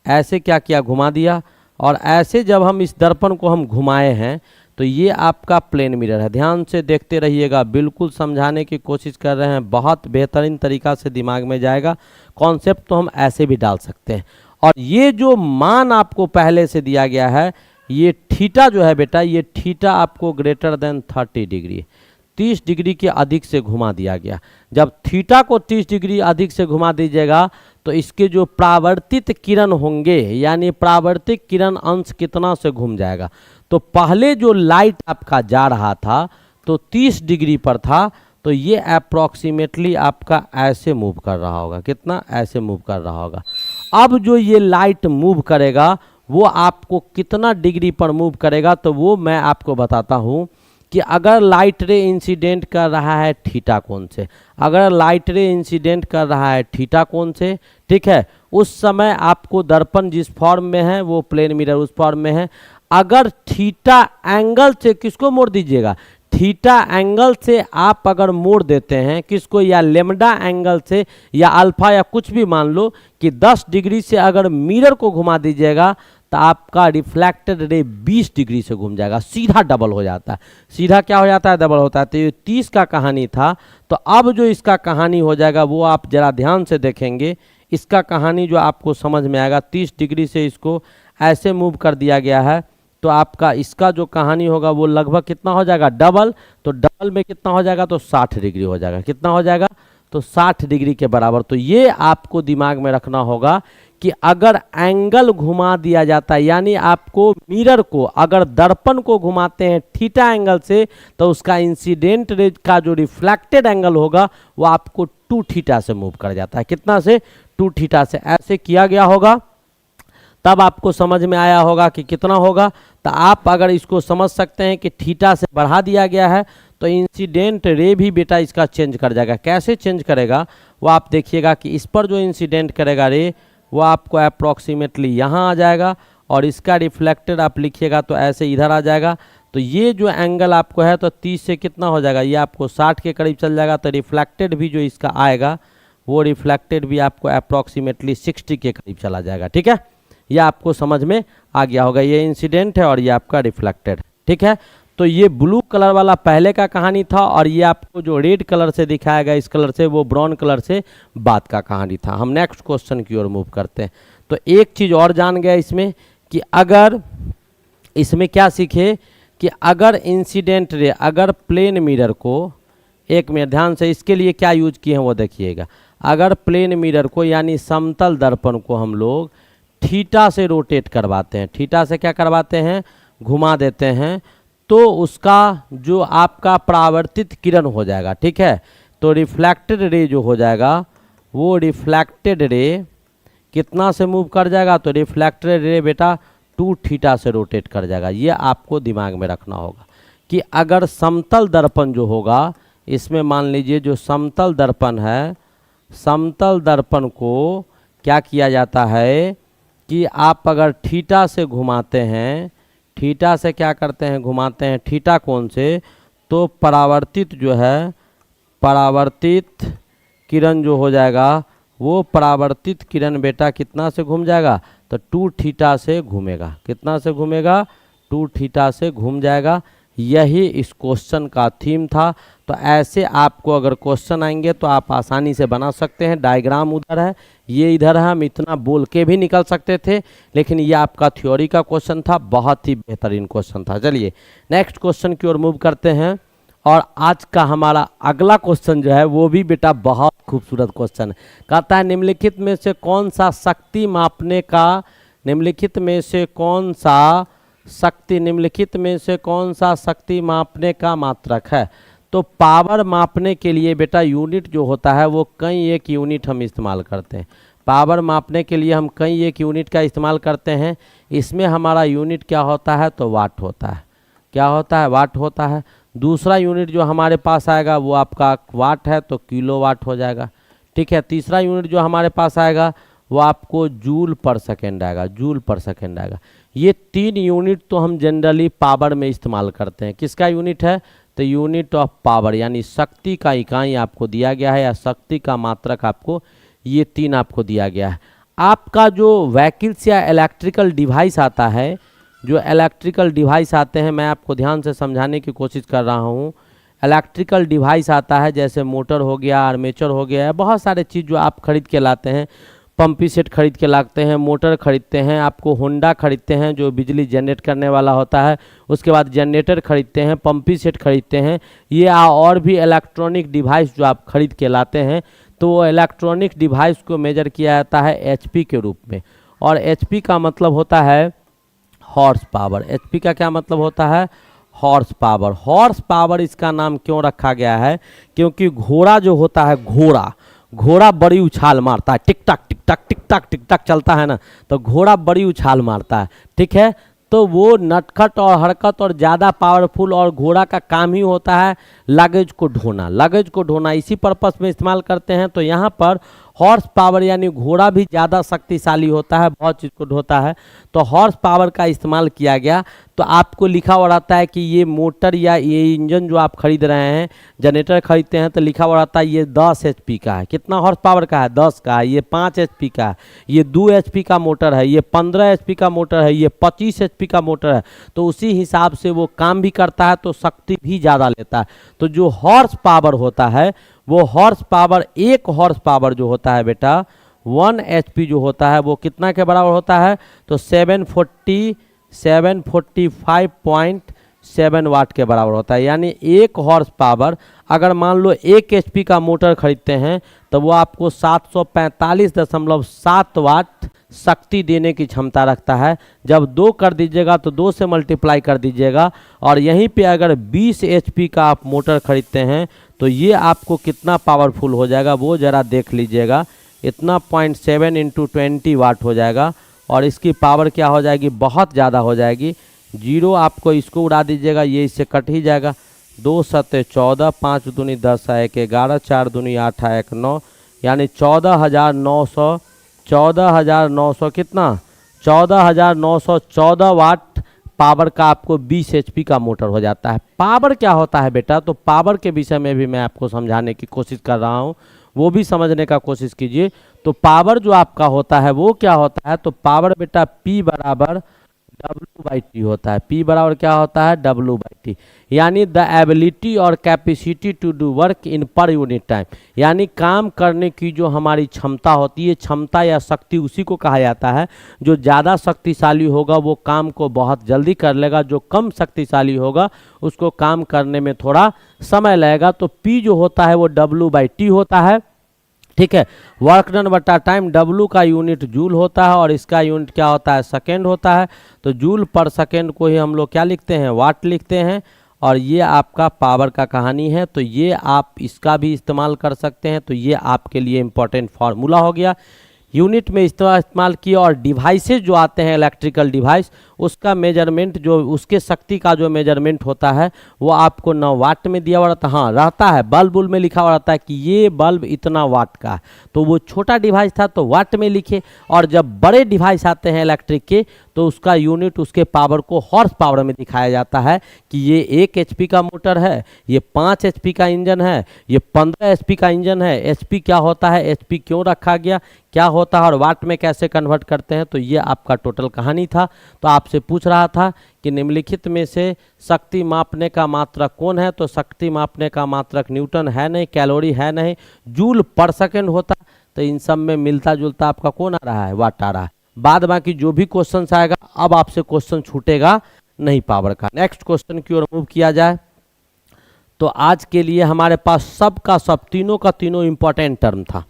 A: ऐसे क्या किया, घुमा दिया। और ऐसे जब हम इस दर्पण को हम घुमाए हैं तो ये आपका प्लेन मिरर है। ध्यान से देखते रहिएगा, बिल्कुल समझाने की कोशिश कर रहे हैं, बहुत बेहतरीन तरीका से दिमाग में जाएगा। कॉन्सेप्ट तो हम ऐसे भी डाल सकते हैं। और ये जो मान आपको पहले से दिया गया है, ये थीटा जो है बेटा, ये थीटा आपको ग्रेटर देन 30 डिग्री, 30 डिग्री के अधिक से घुमा दिया गया। जब थीटा को 30 डिग्री अधिक से घुमा दीजिएगा तो इसके जो परावर्तित किरण होंगे, यानी परावर्तित किरण अंश कितना से घूम जाएगा। तो पहले जो लाइट आपका जा रहा था तो 30 डिग्री पर था, तो ये अप्रॉक्सीमेटली आपका ऐसे मूव कर रहा होगा, कितना, ऐसे मूव कर रहा होगा। अब जो ये लाइट मूव करेगा वो आपको कितना डिग्री पर मूव करेगा, तो वो मैं आपको बताता हूँ कि अगर लाइट रे इंसिडेंट कर रहा है थीटा कोण से, अगर लाइट रे इंसिडेंट कर रहा है थीटा कोण से, ठीक है, उस समय आपको दर्पण जिस फॉर्म में है वो प्लेन मिरर उस फॉर्म में है। अगर थीटा एंगल से किसको मोड़ दीजिएगा, थीटा एंगल से आप अगर मोड़ देते हैं किसको, या लेमडा एंगल से या अल्फा या कुछ भी मान लो कि 10 डिग्री से अगर मिरर को घुमा दीजिएगा तो आपका रिफ्लेक्टेड रे 20 डिग्री से घूम जाएगा, सीधा डबल हो जाता है। सीधा क्या हो जाता है, डबल होता है। तो ये 30 का कहानी था, तो अब जो इसका कहानी हो जाएगा वो आप जरा ध्यान से देखेंगे। इसका कहानी जो आपको समझ में आएगा, 30 डिग्री से इसको ऐसे मूव कर दिया गया है, तो आपका इसका जो कहानी होगा वो लगभग कितना हो जाएगा, डबल। तो डबल में कितना हो जाएगा, तो 60 डिग्री हो जाएगा। कितना हो जाएगा, तो 60 डिग्री के बराबर। तो ये आपको दिमाग में रखना होगा कि अगर एंगल घुमा दिया जाता है, यानी आपको मिरर को अगर दर्पण को घुमाते हैं थीटा एंगल से, तो उसका इंसिडेंट रेज का जो रिफ्लेक्टेड एंगल होगा वो आपको 2 थीटा से मूव कर जाता है। कितना से? 2 थीटा से। ऐसे किया गया होगा, तब आपको समझ में आया होगा कि कितना होगा। तो आप अगर इसको समझ सकते हैं कि थीटा से बढ़ा दिया गया है, तो इंसिडेंट रे भी बेटा इसका चेंज कर जाएगा। कैसे चेंज करेगा वो आप देखिएगा कि इस पर जो इंसिडेंट करेगा रे वो आपको अप्रॉक्सीमेटली यहाँ आ जाएगा, और इसका रिफ्लेक्टेड आप लिखिएगा तो ऐसे इधर आ जाएगा। तो ये जो एंगल आपको है तो 30 से कितना हो जाएगा, ये आपको 60 के करीब चल जाएगा। तो रिफ्लेक्टेड भी जो इसका आएगा वो रिफ्लेक्टेड भी आपको अप्रॉक्सीमेटली 60 के करीब चला जाएगा। ठीक है, यह आपको समझ में आ गया होगा। ये इंसिडेंट है और ये आपका रिफ्लेक्टेड। ठीक है, तो ये ब्लू कलर वाला पहले का कहानी था, और ये आपको जो रेड कलर से दिखाया गया इस कलर से, वो ब्राउन कलर से बाद का कहानी था। हम नेक्स्ट क्वेश्चन की ओर मूव करते हैं। तो एक चीज़ और जान गया इसमें कि अगर इसमें क्या सीखे कि अगर इंसिडेंट रे, अगर प्लेन मिरर को, एक मिनट ध्यान से, इसके लिए क्या यूज किए हैं वो देखिएगा। अगर प्लेन मिरर को यानी समतल दर्पण को हम लोग थीटा से रोटेट करवाते हैं, थीटा से क्या करवाते हैं, घुमा देते हैं, तो उसका जो आपका परावर्तित किरण हो जाएगा। ठीक है, तो रिफ्लेक्टेड रे जो हो जाएगा वो रिफ्लेक्टेड रे कितना से मूव कर जाएगा, तो रिफ्लेक्टेड रे बेटा 2 थीटा से रोटेट कर जाएगा। ये आपको दिमाग में रखना होगा कि अगर समतल दर्पण जो होगा, इसमें मान लीजिए जो समतल दर्पण है, समतल दर्पण को क्या किया जाता है कि आप अगर थीटा से घुमाते हैं, थीटा से क्या करते हैं, घुमाते हैं थीटा कोण से, तो परावर्तित जो है, परावर्तित किरण जो हो जाएगा वो परावर्तित किरण बेटा कितना से घूम जाएगा, तो 2 थीटा से घूमेगा। कितना से घूमेगा, 2 थीटा से घूम जाएगा। यही इस क्वेश्चन का थीम था। तो ऐसे आपको अगर क्वेश्चन आएंगे तो आप आसानी से बना सकते हैं। डायग्राम उधर है, ये इधर है, हम इतना बोल के भी निकल सकते थे, लेकिन ये आपका थ्योरी का क्वेश्चन था, बहुत ही बेहतरीन क्वेश्चन था। चलिए नेक्स्ट क्वेश्चन की ओर मूव करते हैं। और आज का हमारा अगला क्वेश्चन जो है वो भी बेटा बहुत खूबसूरत क्वेश्चन है। कहता है निम्नलिखित में से कौन सा शक्ति मापने का, निम्नलिखित में से कौन सा शक्ति, निम्नलिखित में से कौन सा शक्ति मापने का मात्रक है। तो पावर मापने के लिए बेटा यूनिट जो होता है वो कई एक यूनिट हम इस्तेमाल करते हैं। पावर मापने के लिए हम कई एक यूनिट का इस्तेमाल करते हैं। इसमें हमारा यूनिट क्या होता है, तो वाट होता है। क्या होता है, वाट होता है। दूसरा यूनिट जो हमारे पास आएगा वो आपका वाट है, तो किलो वाट हो जाएगा। ठीक है, तीसरा यूनिट जो हमारे पास आएगा वो आपको जूल पर सेकेंड आएगा, जूल पर सेकेंड आएगा। ये 3 यूनिट तो हम जनरली पावर में इस्तेमाल करते हैं। किसका यूनिट है, तो यूनिट ऑफ पावर, यानी शक्ति का इकाई आपको दिया गया है, या शक्ति का मात्रक आपको, ये 3 आपको दिया गया है। आपका जो व्हीकल्स या इलेक्ट्रिकल डिवाइस आता है, जो इलेक्ट्रिकल डिवाइस आते हैं, मैं आपको ध्यान से समझाने की कोशिश कर रहा हूँ। इलेक्ट्रिकल डिवाइस आता है जैसे मोटर हो गया, आर्मेचर हो गया, बहुत सारे चीज़ जो आप खरीद के लाते हैं। पंपी सेट खरीद के लाते हैं, मोटर खरीदते हैं, आपको होंडा खरीदते हैं जो बिजली जनरेट करने वाला होता है, उसके बाद जनरेटर खरीदते हैं, पंपी सेट खरीदते हैं। ये और भी इलेक्ट्रॉनिक डिवाइस जो आप खरीद के लाते हैं, तो वो इलेक्ट्रॉनिक डिवाइस को मेजर किया जाता है एचपी के रूप में। और एचपी का मतलब होता है हॉर्स पावर। एचपी का क्या मतलब होता है, हॉर्स पावर। हॉर्स पावर इसका नाम क्यों रखा गया है, क्योंकि घोड़ा जो होता है, घोड़ा बड़ी उछाल मारता है, टिक टाक टिक टाक टिक टाक टिक टाक चलता है ना, तो घोड़ा बड़ी उछाल मारता है। ठीक है, तो वो नटखट और हरकत और ज़्यादा पावरफुल, और घोड़ा का काम ही होता है लगेज को ढोना, लगेज को ढोना, इसी पर्पस में इस्तेमाल करते हैं। तो यहाँ पर हॉर्स पावर यानी घोड़ा भी ज़्यादा शक्तिशाली होता है, बहुत चीज़ को ढोता है, तो हॉर्स पावर का इस्तेमाल किया गया। तो आपको लिखा हुआ रहता है कि ये मोटर या ये इंजन जो आप खरीद रहे हैं, जनरेटर खरीदते हैं, तो लिखा हुआ रहता है ये 10 एचपी का है। कितना हॉर्स पावर का है, 10 का है। ये 5 एचपी का है, ये 2 एचपी का मोटर है, ये 15 एचपी का मोटर है, ये 25 एचपी का मोटर है। तो उसी हिसाब से वो काम भी करता है, तो शक्ति भी ज़्यादा लेता है। तो जो हॉर्स पावर होता है वो हॉर्स पावर, एक हॉर्स पावर जो होता है बेटा 1 एचपी जो होता है वो कितना के बराबर होता है, तो 745.7 वाट के बराबर होता है। यानी एक हॉर्स पावर अगर मान लो 1 एचपी का मोटर खरीदते हैं तो वो आपको 745.7 वाट शक्ति देने की क्षमता रखता है। जब 2 कर दीजिएगा तो 2 से मल्टीप्लाई कर दीजिएगा, और यहीं पे अगर 20 एचपी का आप मोटर खरीदते हैं तो ये आपको कितना पावरफुल हो जाएगा वो ज़रा देख लीजिएगा। इतना 0.7 इंटू 20 वाट हो जाएगा, और इसकी पावर क्या हो जाएगी, बहुत ज़्यादा हो जाएगी। 0 आपको इसको उड़ा दीजिएगा, ये इससे कट ही जाएगा। 2 सत्ते 14, 5 दूनी 10, 1 11, 4 दूनी 8, 1 9, यानी 14,900 कितना 14,914 वाट पावर का आपको 20 एचपी का मोटर हो जाता है। पावर क्या होता है बेटा, तो पावर के विषय में भी मैं आपको समझाने की कोशिश कर रहा हूँ, वो भी समझने का कोशिश कीजिए। तो पावर जो आपका होता है वो क्या होता है, तो पावर बेटा P बराबर W/T होता है। P बराबर क्या होता है, W/T, यानी द एबिलिटी और capacity to do work in per unit time, यानी काम करने की जो हमारी क्षमता होती है, क्षमता या शक्ति उसी को कहा जाता है। जो ज़्यादा शक्तिशाली होगा वो काम को बहुत जल्दी कर लेगा, जो कम शक्तिशाली होगा उसको काम करने में थोड़ा समय लगेगा। तो P जो होता है वो W/T होता है, ठीक है। वर्क डन बटा टाइम, W का यूनिट जूल होता है और इसका यूनिट क्या होता है, सेकेंड होता है। तो जूल पर सेकेंड को ही हम लोग क्या लिखते हैं, वाट लिखते हैं। और ये आपका पावर का कहानी है, तो ये आप इसका भी इस्तेमाल कर सकते हैं। तो ये आपके लिए इम्पोर्टेंट फार्मूला हो गया। यूनिट में इस्तेमाल किया, और डिवाइसेज जो आते हैं इलेक्ट्रिकल डिवाइस, उसका मेजरमेंट जो उसके शक्ति का जो मेजरमेंट होता है वो आपको 9 वाट में दिया हुआ रहता है। हाँ रहता है, बल्ब में लिखा हुआ रहता है कि ये बल्ब इतना वाट का है। तो वो छोटा डिवाइस था तो वाट में लिखे, और जब बड़े डिवाइस आते हैं इलेक्ट्रिक के तो उसका यूनिट उसके पावर को हॉर्स पावर में दिखाया जाता है कि ये 1 एचपी का मोटर है, ये 5 एचपी का इंजन है, ये 15 एचपी का इंजन है। एचपी क्या होता है, एचपी क्यों रखा गया, क्या होता है और वाट में कैसे कन्वर्ट करते हैं। तो ये आपका टोटल कहानी था। तो आपसे पूछ रहा था कि निम्नलिखित में से शक्ति मापने का मात्रक कौन है, तो शक्ति मापने का मात्रक न्यूटन है नहीं, कैलोरी है नहीं, जूल पर सेकंड होता। तो इन सब में मिलता जुलता आपका कौन आ रहा है, वाट आ रहा है। बाद बाकी जो भी क्वेश्चन आएगा, अब आपसे क्वेश्चन छूटेगा नहीं पावर का। नेक्स्ट क्वेश्चन की ओर मूव किया जाए। तो आज के लिए हमारे पास सब का सब, तीनों का तीनों इंपॉर्टेंट टर्म था।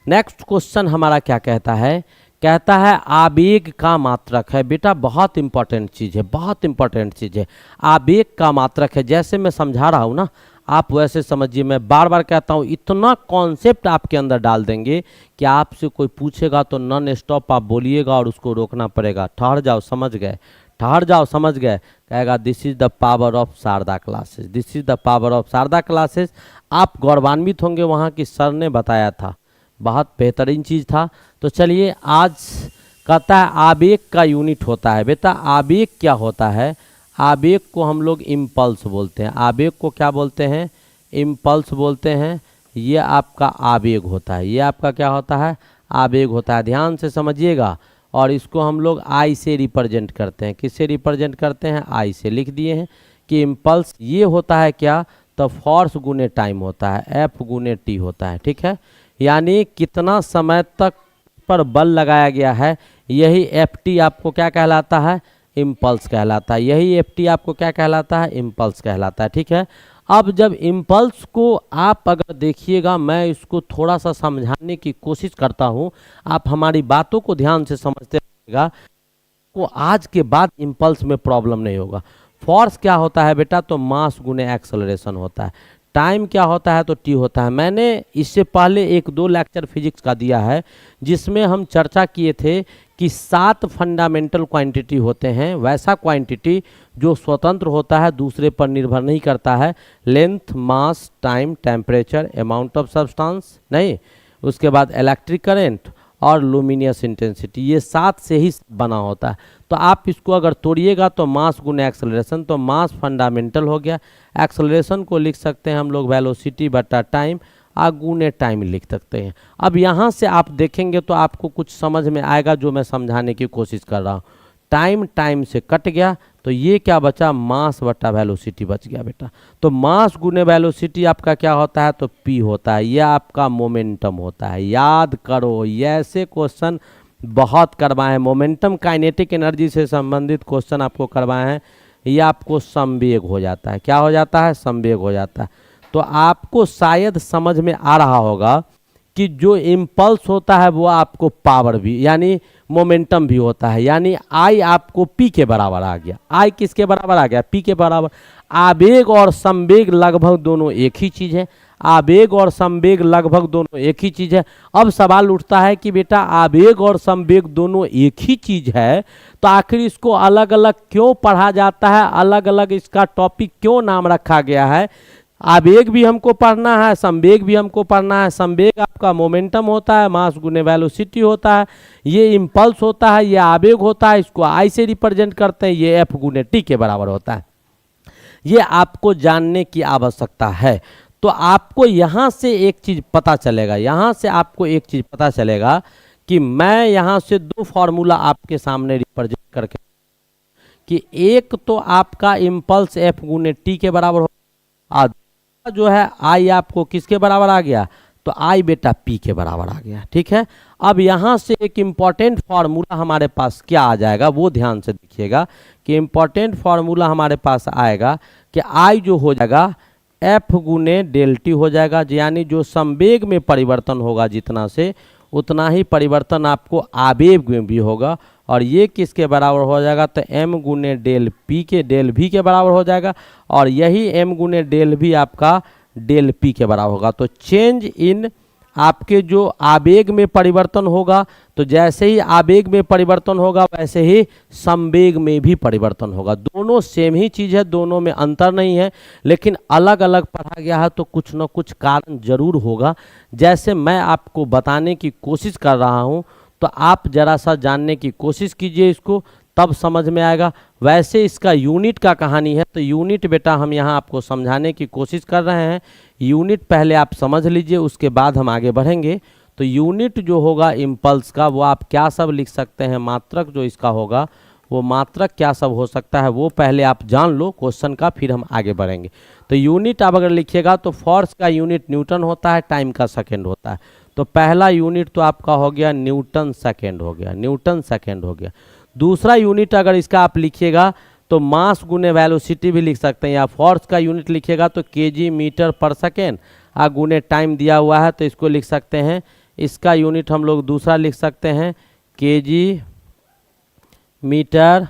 A: नेक्स्ट क्वेश्चन हमारा क्या कहता है, कहता है आवेग का मात्रक है। बेटा बहुत इंपॉर्टेंट चीज़ है, बहुत इंपॉर्टेंट चीज़ है। आवेग का मात्रक है, जैसे मैं समझा रहा हूँ ना आप वैसे समझिए। मैं बार बार कहता हूँ, इतना कॉन्सेप्ट आपके अंदर डाल देंगे कि आपसे कोई पूछेगा तो नॉन स्टॉप आप बोलिएगा और उसको रोकना पड़ेगा। ठहर जाओ समझ गए, ठहर जाओ समझ गए, कहेगा this is the power of Sharda classes, this is the power of Sharda classes. आप गौरवान्वित होंगे, वहाँ की सर ने बताया था, बहुत बेहतरीन चीज़ था। तो चलिए आज कहता है आवेग का यूनिट होता है। बेटा आवेग क्या होता है, आवेग को हम लोग इम्पल्स बोलते हैं। आवेग को क्या बोलते हैं, इम्पल्स बोलते हैं। ये आपका आवेग होता है, ये आपका क्या होता है, आवेग होता है। ध्यान से समझिएगा। और इसको हम लोग आई से रिप्रेजेंट करते हैं। किससे रिप्रेजेंट करते हैं, आई से। लिख दिए हैं कि इम्पल्स ये होता है क्या, तो फोर्स गुने टाइम होता है, एफ गुने टी होता है, ठीक है। यानी कितना समय तक पर बल लगाया गया है, यही एफ टी आपको क्या कहलाता है, इम्पल्स कहलाता है। यही एफ टी आपको क्या कहलाता है, इम्पल्स कहलाता है, ठीक है। अब जब इम्पल्स को आप अगर देखिएगा, मैं इसको थोड़ा सा समझाने की कोशिश करता हूँ, आप हमारी बातों को ध्यान से समझते रहिएगा, को आज के बाद इम्पल्स में प्रॉब्लम नहीं होगा। फोर्स क्या होता है बेटा, तो मास गुने एक्सेलरेशन होता है। टाइम क्या होता है, तो टी होता है। मैंने इससे पहले 1-2 लेक्चर फिजिक्स का दिया है जिसमें हम चर्चा किए थे कि 7 फंडामेंटल क्वांटिटी होते हैं। वैसा क्वांटिटी जो स्वतंत्र होता है, दूसरे पर निर्भर नहीं करता है। Length, mass, time, temperature, amount of substance नहीं, उसके बाद इलेक्ट्रिक करंट और लुमिनियस इंटेंसिटी, ये 7 से ही बना होता है। तो आप इसको अगर तोड़िएगा तो मास गुने एक्सेलरेशन, तो मास फंडामेंटल हो गया। एक्सेलरेशन को लिख सकते हैं हम लोग वेलोसिटी बटा टाइम, गुने टाइम लिख सकते हैं। अब यहाँ से आप देखेंगे तो आपको कुछ समझ में आएगा जो मैं समझाने की कोशिश कर रहा हूँ। टाइम टाइम से कट गया तो ये क्या बचा, मास बटा वेलोसिटी बच गया बेटा। तो मास गुने वेलोसिटी आपका क्या होता है, तो पी होता है। यह आपका मोमेंटम होता है। याद करो, ये ऐसे क्वेश्चन बहुत करवाए हैं, मोमेंटम काइनेटिक एनर्जी से संबंधित क्वेश्चन आपको करवाए हैं। ये आपको संवेग हो जाता है, क्या हो जाता है, संवेग हो जाता है। तो आपको शायद समझ में आ रहा होगा कि जो इम्पल्स होता है वो आपको पावर भी यानी मोमेंटम भी होता है, यानी आई आपको पी के बराबर आ गया। आई किसके बराबर आ गया? पी के बराबर। आवेग और संवेग लगभग दोनों एक ही चीज़ है। आवेग और संवेग लगभग दोनों एक ही चीज़ है। अब सवाल उठता है कि बेटा आवेग और संवेग दोनों एक ही चीज़ है तो आखिर इसको अलग अलग क्यों पढ़ा जाता है, अलग अलग इसका टॉपिक क्यों नाम रखा गया है? आवेग भी हमको पढ़ना है, संवेग भी हमको पढ़ना है। संवेग आपका मोमेंटम होता है, मास गुने वेलोसिटी होता है। ये इम्पल्स होता है, ये आवेग होता है, इसको आई से रिप्रेजेंट करते हैं, ये एफ गुने टी के बराबर होता है। ये आपको जानने की आवश्यकता है। तो आपको यहाँ से एक चीज़ पता चलेगा, यहाँ से आपको एक चीज़ पता चलेगा कि मैं यहाँ से दो फॉर्मूला आपके सामने रिप्रेजेंट करके कि एक तो आपका इम्पल्स एफ गुने टी के बराबर हो, और जो है आई आपको किसके बराबर आ गया? तो आई बेटा पी के बराबर आ गया। ठीक है, अब यहाँ से एक इम्पॉर्टेंट फार्मूला हमारे पास क्या आ जाएगा वो ध्यान से देखिएगा कि इम्पॉर्टेंट फार्मूला हमारे पास आएगा कि आई जो हो जाएगा एफ गुने डेल टी हो जाएगा, यानी जो संवेग में परिवर्तन होगा जितना से उतना ही परिवर्तन आपको आवेग में भी होगा, और ये किसके बराबर हो जाएगा? तो m गुने डेल पी के डेल भी के बराबर हो जाएगा, और यही m गुने डेल भी आपका डेल पी के बराबर होगा। तो चेंज इन आपके जो आवेग में परिवर्तन होगा, तो जैसे ही आवेग में परिवर्तन होगा वैसे ही संवेग में भी परिवर्तन होगा। दोनों सेम ही चीज़ है, दोनों में अंतर नहीं है, लेकिन अलग अलग पढ़ा गया है तो कुछ न कुछ कारण जरूर होगा। जैसे मैं आपको बताने की कोशिश कर रहा हूँ तो आप जरा सा जानने की कोशिश कीजिए, इसको तब समझ में आएगा। वैसे इसका यूनिट का कहानी है, तो यूनिट बेटा हम यहाँ आपको समझाने की कोशिश कर रहे हैं। यूनिट पहले आप समझ लीजिए, उसके बाद हम आगे बढ़ेंगे। तो यूनिट जो होगा इम्पल्स का वो आप क्या सब लिख सकते हैं, मात्रक जो इसका होगा वो मात्रक क्या सब हो सकता है वो पहले आप जान लो क्वेश्चन का, फिर हम आगे बढ़ेंगे। तो यूनिट आप अगर लिखिएगा तो फोर्स का यूनिट न्यूटन होता है, टाइम का सेकेंड होता है। तो पहला यूनिट तो आपका हो गया न्यूटन सेकेंड हो गया, न्यूटन सेकेंड हो गया। दूसरा यूनिट अगर इसका आप लिखिएगा तो मास गुने वेलोसिटी भी लिख सकते हैं, या फोर्स का यूनिट लिखिएगा तो केजी मीटर पर सेकेंड आ गुने टाइम दिया हुआ है तो इसको लिख सकते हैं, इसका यूनिट हम लोग दूसरा लिख सकते हैं केजी मीटर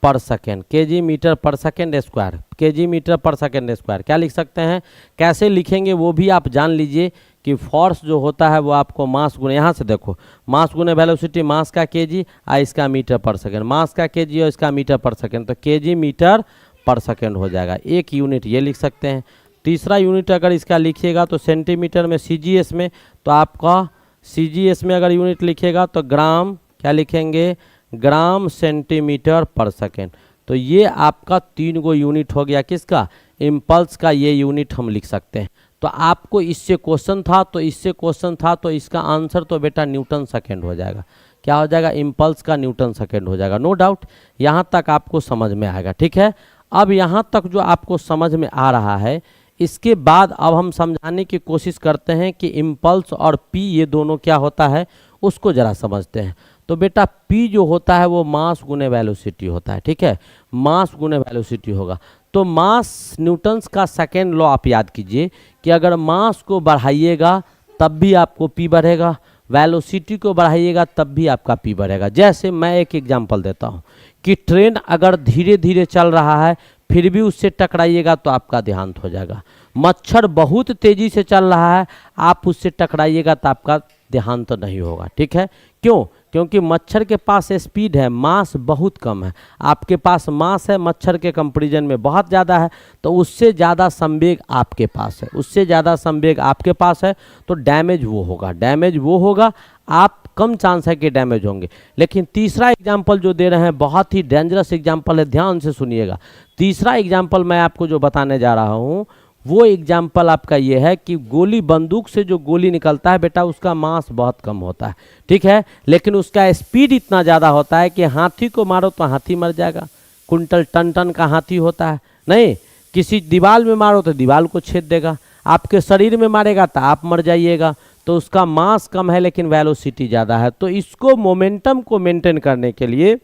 A: पर सेकेंड, केजी मीटर पर सेकेंड स्क्वायर, केजी मीटर पर सेकेंड स्क्वायर। क्या लिख सकते हैं, कैसे लिखेंगे वो भी आप जान लीजिए कि फोर्स जो होता है वो आपको मास गुने, यहाँ से देखो मास गुने वेलोसिटी, मास का केजी आ इसका मीटर पर सेकेंड, मास का केजी और इसका मीटर पर सेकेंड, तो केजी मीटर पर सेकेंड हो जाएगा। एक यूनिट ये लिख सकते हैं। तीसरा यूनिट अगर इसका लिखिएगा तो सेंटीमीटर में सीजीएस में, तो आपका सीजीएस में अगर यूनिट लिखिएगा तो ग्राम, क्या लिखेंगे, ग्राम सेंटीमीटर पर सेकेंड। तो ये आपका 3 गो यूनिट हो गया किसका, इम्पल्स का, ये यूनिट हम लिख सकते हैं। तो आपको इससे क्वेश्चन था, तो इससे क्वेश्चन था, तो इसका आंसर तो बेटा न्यूटन सेकेंड हो जाएगा। क्या हो जाएगा, इम्पल्स का न्यूटन सेकेंड हो जाएगा। नो डाउट यहाँ तक आपको समझ में आएगा। ठीक है, अब यहाँ तक जो आपको समझ में आ रहा है, इसके बाद अब हम समझाने की कोशिश करते हैं कि इम्पल्स और पी ये दोनों क्या होता है उसको ज़रा समझते हैं। तो बेटा P जो होता है वो मास गुने वेलोसिटी होता है। ठीक है, मास गुने वेलोसिटी होगा। तो मास न्यूटन्स का सेकेंड लॉ आप याद कीजिए कि अगर मास को बढ़ाइएगा तब भी आपको P बढ़ेगा, वेलोसिटी को बढ़ाइएगा तब भी आपका P बढ़ेगा। जैसे मैं एक एग्जांपल देता हूँ कि ट्रेन अगर धीरे धीरे चल रहा है फिर भी उससे टकराइएगा तो आपका देहांत हो जाएगा। मच्छर बहुत तेज़ी से चल रहा है, आप उससे टकराइएगा तो आपका देहांत नहीं होगा। ठीक है, क्यों, क्योंकि मच्छर के पास स्पीड है, मास बहुत कम है। आपके पास मास है, मच्छर के कंपैरिजन में बहुत ज़्यादा है, तो उससे ज़्यादा संवेग आपके पास है, उससे ज़्यादा संवेग आपके पास है, तो डैमेज वो होगा, डैमेज वो होगा, आप कम चांस है कि डैमेज होंगे। लेकिन तीसरा एग्जाम्पल जो दे रहे हैं बहुत ही डेंजरस एग्जाम्पल है, ध्यान से सुनिएगा। तीसरा एग्जाम्पल मैं आपको जो बताने जा रहा हूँ वो एग्जाम्पल आपका ये है कि गोली, बंदूक से जो गोली निकलता है बेटा उसका मास बहुत कम होता है। ठीक है, लेकिन उसका स्पीड इतना ज़्यादा होता है कि हाथी को मारो तो हाथी मर जाएगा, कुंटल टन टन का हाथी होता है, नहीं किसी दीवार में मारो तो दीवार को छेद देगा, आपके शरीर में मारेगा तो आप मर जाइएगा। तो उसका मास कम है लेकिन वेलोसिटी ज़्यादा है। तो इसको मोमेंटम को मेंटेन करने के लिए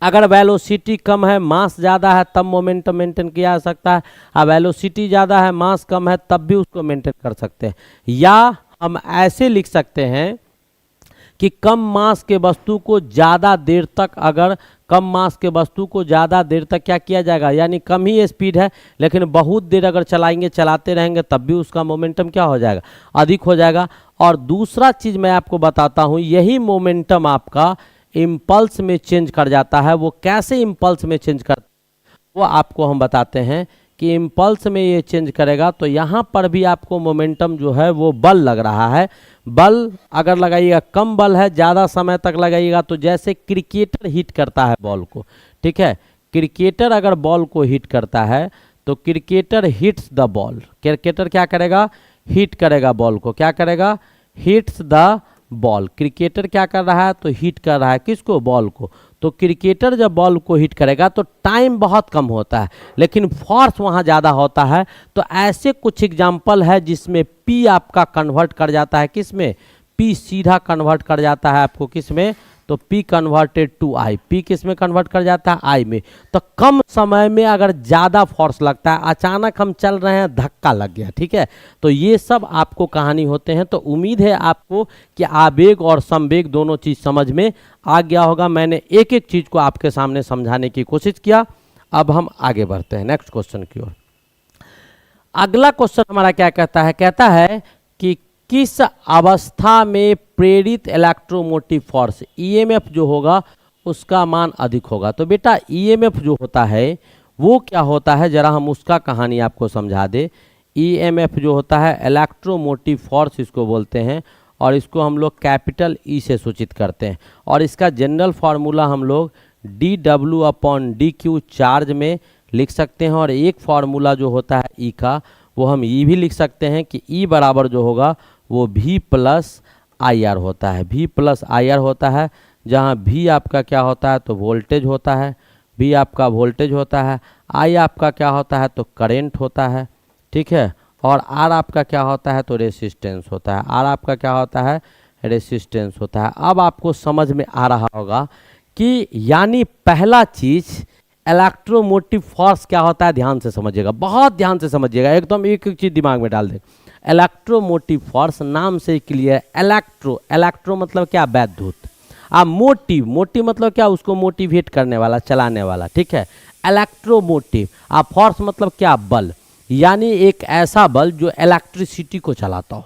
A: अगर वेलोसिटी कम है मास ज़्यादा है तब मोमेंटम मेंटेन किया जा सकता है, और वेलोसिटी ज़्यादा है मास कम है तब भी उसको मेंटेन कर सकते हैं। या हम ऐसे लिख सकते हैं कि कम मास के वस्तु को ज़्यादा देर तक, अगर कम मास के वस्तु को ज़्यादा देर तक क्या किया जाएगा, यानी कम ही स्पीड है लेकिन बहुत देर अगर चलाएंगे चलाते रहेंगे तब भी उसका मोमेंटम क्या हो जाएगा, अधिक हो जाएगा। और दूसरा चीज़ मैं आपको बताता हूँ, यही मोमेंटम आपका इम्पल्स में चेंज कर जाता है। वो कैसे इम्पल्स में चेंज कर, वो आपको हम बताते हैं कि इम्पल्स में ये चेंज करेगा। तो यहाँ पर भी आपको मोमेंटम जो है वो बल लग रहा है। बल अगर लगाइएगा, कम बल है ज़्यादा समय तक लगाइएगा, तो जैसे क्रिकेटर हिट करता है बॉल को, ठीक है, क्रिकेटर अगर बॉल को हिट करता है तो cricketer hits the ball, cricketer क्या करेगा, हिट करेगा बॉल को, क्या करेगा, हिट्स द बॉल। क्रिकेटर क्या कर रहा है, तो हिट कर रहा है किसको, बॉल को। तो क्रिकेटर जब बॉल को हिट करेगा तो टाइम बहुत कम होता है लेकिन फोर्स वहाँ ज़्यादा होता है। तो ऐसे कुछ एग्जाम्पल है जिसमें पी आपका कन्वर्ट कर जाता है किस में, पी सीधा कन्वर्ट कर जाता है आपको किस में, तो P converted to I, P किस में कन्वर्ट कर जाता है, I में। तो कम समय में अगर ज़्यादा फोर्स लगता है, अचानक हम चल रहे हैं धक्का लग गया, ठीक है, तो ये सब आपको कहानी होते हैं। तो उम्मीद है आपको कि आवेग और संवेग दोनों चीज़ समझ में आ गया होगा। मैंने एक एक चीज़ को आपके सामने समझाने की कोशिश किया। अब हम आगे बढ़ते हैं नेक्स्ट क्वेश्चन की ओर। अगला क्वेश्चन हमारा क्या कहता है, कहता है कि किस अवस्था में प्रेरित इलेक्ट्रोमोटिव फोर्स ईएमएफ जो होगा उसका मान अधिक होगा। तो बेटा ईएमएफ जो होता है वो क्या होता है, जरा हम उसका कहानी आपको समझा दे। ईएमएफ जो होता है इलेक्ट्रोमोटिव फोर्स इसको बोलते हैं, और इसको हम लोग कैपिटल ई से सूचित करते हैं, और इसका जनरल फार्मूला हम लोग dW/dq चार्ज में लिख सकते हैं। और एक फार्मूला जो होता है ई का वो हम ई भी लिख सकते हैं कि ई बराबर जो होगा वो V प्लस आई आर होता है, V प्लस आई आर होता है, जहाँ V आपका क्या होता है, तो वोल्टेज होता है, V आपका वोल्टेज होता है, I आपका क्या होता है, तो करंट होता है, ठीक है, और R आपका क्या होता है, तो रेसिस्टेंस होता है, R आपका क्या होता है, रेसिस्टेंस होता है। अब आपको समझ में आ रहा होगा कि यानी पहला चीज़ इलेक्ट्रोमोटिव फोर्स क्या होता है, ध्यान से समझिएगा, बहुत ध्यान से समझिएगा, एकदम एक एक चीज़ दिमाग में डाल दे। इलेक्ट्रोमोटिव फोर्स नाम से क्लियर, इलेक्ट्रो मतलब क्या, वैद्युत, मोटिव मतलब क्या, उसको मोटिवेट करने वाला, चलाने वाला, ठीक है, इलेक्ट्रोमोटिव। फोर्स मतलब क्या, बल, यानी एक ऐसा बल जो इलेक्ट्रिसिटी को चलाता हो,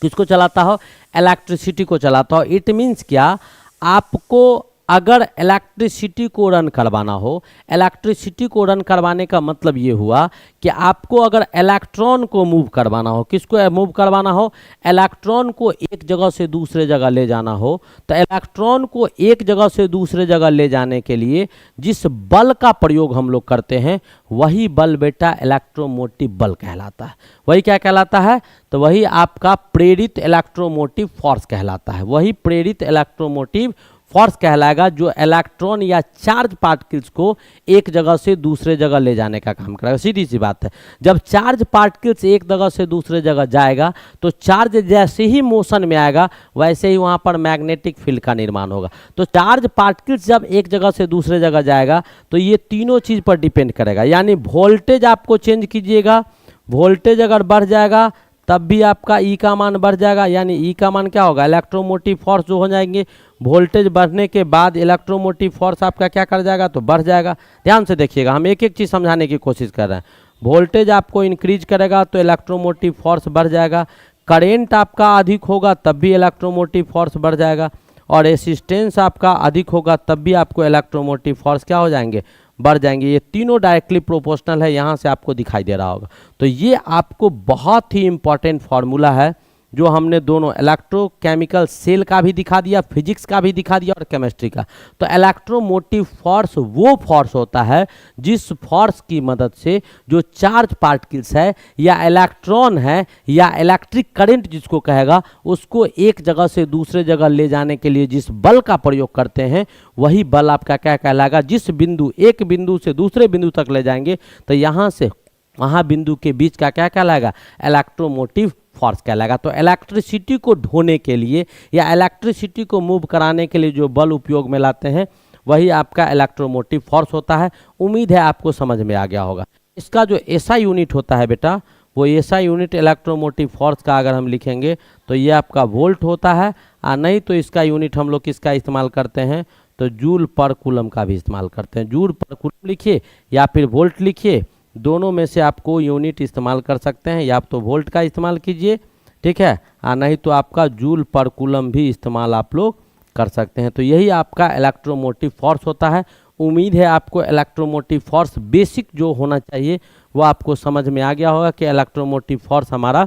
A: किसको चलाता हो, इलेक्ट्रिसिटी को चलाता हो। इट मीन्स क्या, आपको अगर इलेक्ट्रिसिटी को रन करवाना हो, इलेक्ट्रिसिटी को रन करवाने का मतलब ये हुआ कि आपको अगर इलेक्ट्रॉन को मूव करवाना हो, किसको मूव करवाना हो, इलेक्ट्रॉन को एक जगह से दूसरे जगह ले जाना हो, तो इलेक्ट्रॉन को एक जगह से दूसरे जगह ले जाने के लिए जिस बल का प्रयोग हम लोग करते हैं वही बल बेटा इलेक्ट्रोमोटिव बल कहलाता है। वही क्या कहलाता है, तो वही आपका प्रेरित इलेक्ट्रोमोटिव फोर्स कहलाता है, वही प्रेरित इलेक्ट्रोमोटिव फोर्स कहलाएगा जो इलेक्ट्रॉन या चार्ज पार्टिकल्स को एक जगह से दूसरे जगह ले जाने का काम करेगा। सीधी सी बात है, जब चार्ज पार्टिकल्स एक जगह से दूसरे जगह जाएगा तो चार्ज जैसे ही मोशन में आएगा वैसे ही वहाँ पर मैग्नेटिक फील्ड का निर्माण होगा। तो चार्ज पार्टिकल्स जब एक जगह से दूसरे जगह जाएगा तो ये तीनों चीज़ पर डिपेंड करेगा, यानी वोल्टेज आपको चेंज कीजिएगा, वोल्टेज अगर बढ़ जाएगा तब भी आपका ई का मान बढ़ जाएगा, यानी ई का मान क्या होगा, इलेक्ट्रोमोटिव फोर्स जो हो जाएंगे, वोल्टेज बढ़ने के बाद इलेक्ट्रोमोटिव फोर्स आपका क्या कर जाएगा, तो बढ़ जाएगा। ध्यान से देखिएगा, हम एक एक चीज़ समझाने की कोशिश कर रहे हैं। वोल्टेज आपको इंक्रीज करेगा तो इलेक्ट्रोमोटिव फोर्स बढ़ जाएगा, करेंट आपका अधिक होगा तब भी इलेक्ट्रोमोटिव फोर्स बढ़ जाएगा, और रेसिस्टेंस आपका अधिक होगा तब भी आपको इलेक्ट्रोमोटिव फोर्स क्या हो जाएंगे, बढ़ जाएंगे। ये तीनों डायरेक्टली प्रोपोर्शनल है, यहाँ से आपको दिखाई दे रहा होगा। तो ये आपको बहुत ही इंपॉर्टेंट फार्मूला है जो हमने दोनों इलेक्ट्रोकेमिकल सेल का भी दिखा दिया, फिजिक्स का भी दिखा दिया और केमिस्ट्री का। तो इलेक्ट्रोमोटिव फोर्स वो फोर्स होता है जिस फोर्स की मदद से जो चार्ज पार्टिकल्स है या इलेक्ट्रॉन है या इलेक्ट्रिक करंट जिसको कहेगा उसको एक जगह से दूसरे जगह ले जाने के लिए जिस बल का प्रयोग करते हैं वही बल आपका क्या कहलाएगा, जिस बिंदु एक बिंदु से दूसरे बिंदु तक ले जाएंगे तो यहाँ से वहाँ बिंदु के बीच का क्या कहलाएगा, इलेक्ट्रोमोटिव फोर्स कहलाएगा। तो इलेक्ट्रिसिटी को ढोने के लिए या इलेक्ट्रिसिटी को मूव कराने के लिए जो बल उपयोग में लाते हैं वही आपका इलेक्ट्रोमोटिव फोर्स होता है। उम्मीद है आपको समझ में आ गया होगा। इसका जो एसआई यूनिट होता है बेटा, वो एसआई यूनिट इलेक्ट्रोमोटिव फोर्स का अगर हम लिखेंगे तो ये आपका वोल्ट होता है, और नहीं तो इसका यूनिट हम लोग किसका इस्तेमाल करते हैं, तो जूल पर कूलम का भी इस्तेमाल करते हैं। जूल पर कूलम लिखिए या फिर वोल्ट लिखिए, दोनों में से आपको यूनिट इस्तेमाल कर सकते हैं, या आप तो वोल्ट का इस्तेमाल कीजिए, ठीक है, और नहीं तो आपका जूल पर कूलम भी इस्तेमाल आप लोग कर सकते हैं। तो यही आपका इलेक्ट्रोमोटिव फोर्स होता है। उम्मीद है आपको इलेक्ट्रोमोटिव फोर्स बेसिक जो होना चाहिए वो आपको समझ में आ गया होगा कि इलेक्ट्रोमोटिव फोर्स हमारा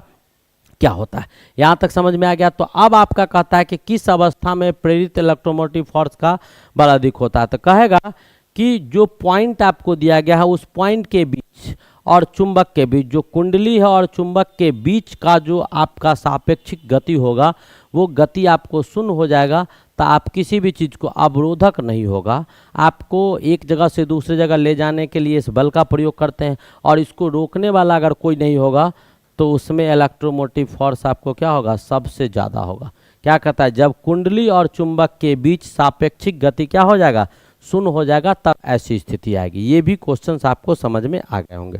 A: क्या होता है। यहाँ तक समझ में आ गया। तो अब आपका कहता है कि किस अवस्था में प्रेरित इलेक्ट्रोमोटिव फोर्स का बल अधिक होता है, तो कहेगा कि जो पॉइंट आपको दिया गया है उस पॉइंट के बीच और चुंबक के बीच, जो कुंडली है और चुंबक के बीच का जो आपका सापेक्षिक गति होगा, वो गति आपको शून्य हो जाएगा। तो आप किसी भी चीज़ को अवरोधक नहीं होगा, आपको एक जगह से दूसरी जगह ले जाने के लिए इस बल का प्रयोग करते हैं, और इसको रोकने वाला अगर कोई नहीं होगा तो उसमें इलेक्ट्रोमोटिव फोर्स आपको क्या होगा, सबसे ज़्यादा होगा। क्या कहता है, जब कुंडली और चुंबक के बीच सापेक्षिक गति क्या हो जाएगा, शून्य हो जाएगा, तब ऐसी स्थिति आएगी। ये भी क्वेश्चंस आपको समझ में आ गए होंगे।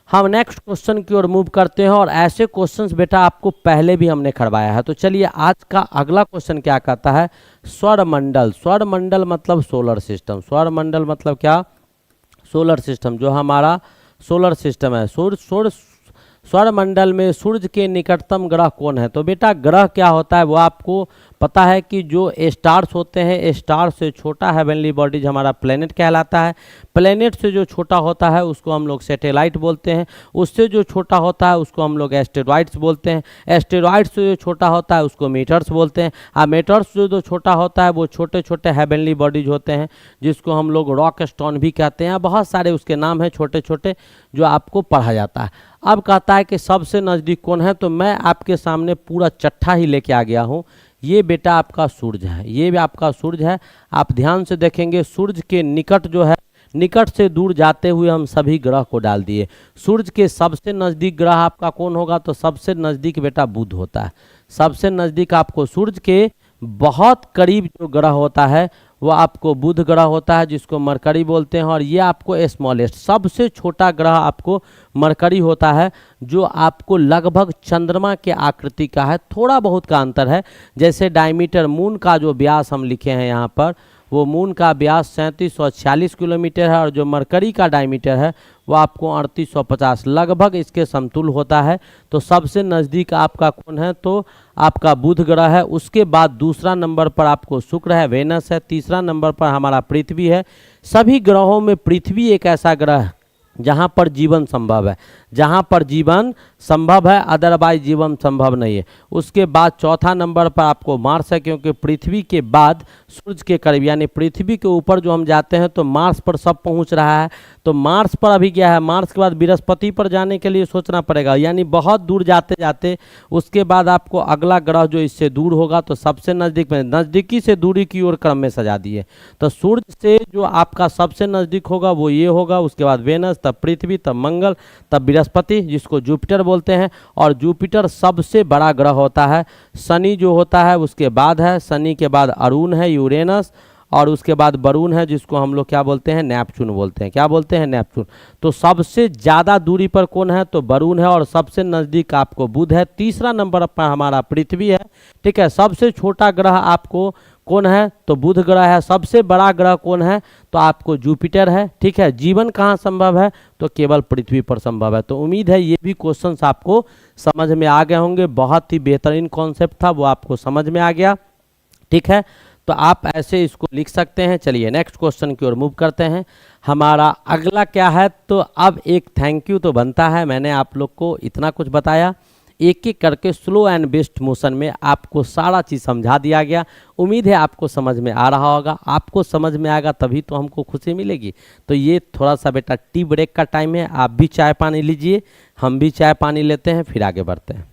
A: हम नेक्स्ट क्वेश्चन की ओर मूव करते हैं, और ऐसे क्वेश्चंस बेटा आपको पहले भी हमने करवाया है। तो चलिए आज का अगला क्वेश्चन क्या कहता है, सौरमंडल। सौरमंडल मतलब सोलर सिस्टम। सौरमंडल मतलब क्या, सोलर सिस्टम। जो हमारा सोलर सिस्टम है, सौरमंडल में सूर्य के निकटतम ग्रह कौन है। तो बेटा ग्रह क्या होता है वो आपको पता है कि जो स्टार्स होते हैं, स्टार से छोटा हेवनली बॉडीज हमारा प्लेनेट कहलाता है। प्लेनेट से जो छोटा होता है उसको हम लोग सैटेलाइट बोलते हैं। उससे जो छोटा होता है उसको हम लोग एस्टेरॉइड्स बोलते हैं। एस्टेरॉइड्स से जो छोटा होता है उसको मीटर्स बोलते हैं। और मीटर्स जो छोटा होता है वो छोटे छोटे हेवनली बॉडीज होते हैं, जिसको हम लोग रॉक स्टोन भी कहते हैं। बहुत सारे उसके नाम हैं छोटे छोटे जो आपको पढ़ा जाता है। अब कहता है कि सबसे नज़दीक कौन है, तो मैं आपके सामने पूरा चट्ठा ही लेके आ गया हूँ। ये बेटा आपका सूरज है, ये भी आपका सूरज है। आप ध्यान से देखेंगे सूरज के निकट जो है, निकट से दूर जाते हुए हम सभी ग्रह को डाल दिए। सूरज के सबसे नज़दीक ग्रह आपका कौन होगा, तो सबसे नज़दीक बेटा बुध होता है। सबसे नज़दीक आपको सूरज के बहुत करीब जो ग्रह होता है वो आपको बुध ग्रह होता है, जिसको मरकरी बोलते हैं। और ये आपको स्मॉलेस्ट, सबसे छोटा ग्रह आपको मरकरी होता है, जो आपको लगभग चंद्रमा के आकृति का है। थोड़ा बहुत का अंतर है, जैसे डायमीटर मून का जो व्यास हम लिखे हैं यहाँ पर, वो मून का व्यास 3740 किलोमीटर है, और जो मरकरी का डायमीटर है वो आपको 3850 लगभग इसके समतुल होता है। तो सबसे नज़दीक आपका कौन है, तो आपका बुध ग्रह है। उसके बाद दूसरा नंबर पर आपको शुक्र है, वेनस है। तीसरा नंबर पर हमारा पृथ्वी है। सभी ग्रहों में पृथ्वी एक ऐसा ग्रह है जहाँ पर जीवन संभव है, जहाँ पर जीवन संभव है, अदरवाइज जीवन संभव नहीं है। उसके बाद चौथा नंबर पर आपको मार्स है, क्योंकि पृथ्वी के बाद सूर्य के करीब, यानी पृथ्वी के ऊपर जो हम जाते हैं तो मार्स पर सब पहुँच रहा है। तो मार्स पर अभी क्या है, मार्स के बाद बृहस्पति पर जाने के लिए सोचना पड़ेगा, यानी बहुत दूर जाते जाते उसके बाद आपको अगला ग्रह जो इससे दूर होगा, तो सबसे नज़दीक में नज़दीकी से दूरी की ओर क्रम में सजा दिए। तो सूर्य से जो आपका सबसे नज़दीक होगा वो ये होगा, उसके बाद वेनस, तब पृथ्वी, तब मंगल, तब बृहस्पति जिसको जुपिटर बोलते हैं। और जुपिटर सबसे बड़ा ग्रह होता है। शनि जो होता है उसके बाद है, शनि के बाद अरुण है, यूरेनस, और उसके बाद वरुण है, जिसको हम लोग क्या बोलते हैं, नेपच्यून बोलते हैं। क्या बोलते हैं, नेपच्यून। तो सबसे ज़्यादा दूरी पर कौन है, तो वरुण है, और सबसे नज़दीक आपको बुध है। तीसरा नंबर पर हमारा पृथ्वी है, ठीक है। सबसे छोटा ग्रह आपको कौन है, तो बुध ग्रह है। सबसे बड़ा ग्रह कौन है, तो आपको जुपिटर है, ठीक है। जीवन कहाँ संभव है, तो केवल पृथ्वी पर संभव है। तो उम्मीद है ये भी क्वेश्चंस आपको समझ में आ गए होंगे। बहुत ही बेहतरीन कॉन्सेप्ट था, वो आपको समझ में आ गया, ठीक है। तो आप ऐसे इसको लिख सकते हैं। चलिए नेक्स्ट क्वेश्चन की ओर मूव करते हैं। हमारा अगला क्या है, तो अब एक थैंक यू तो बनता है। मैंने आप लोग को इतना कुछ बताया, एक एक करके स्लो एंड बेस्ट मोशन में आपको सारा चीज़ समझा दिया गया। उम्मीद है आपको समझ में आ रहा होगा। आपको समझ में आएगा तभी तो हमको खुशी मिलेगी। तो ये थोड़ा सा बेटा टी ब्रेक का टाइम है, आप भी चाय पानी लीजिए, हम भी चाय पानी लेते हैं, फिर आगे बढ़ते हैं।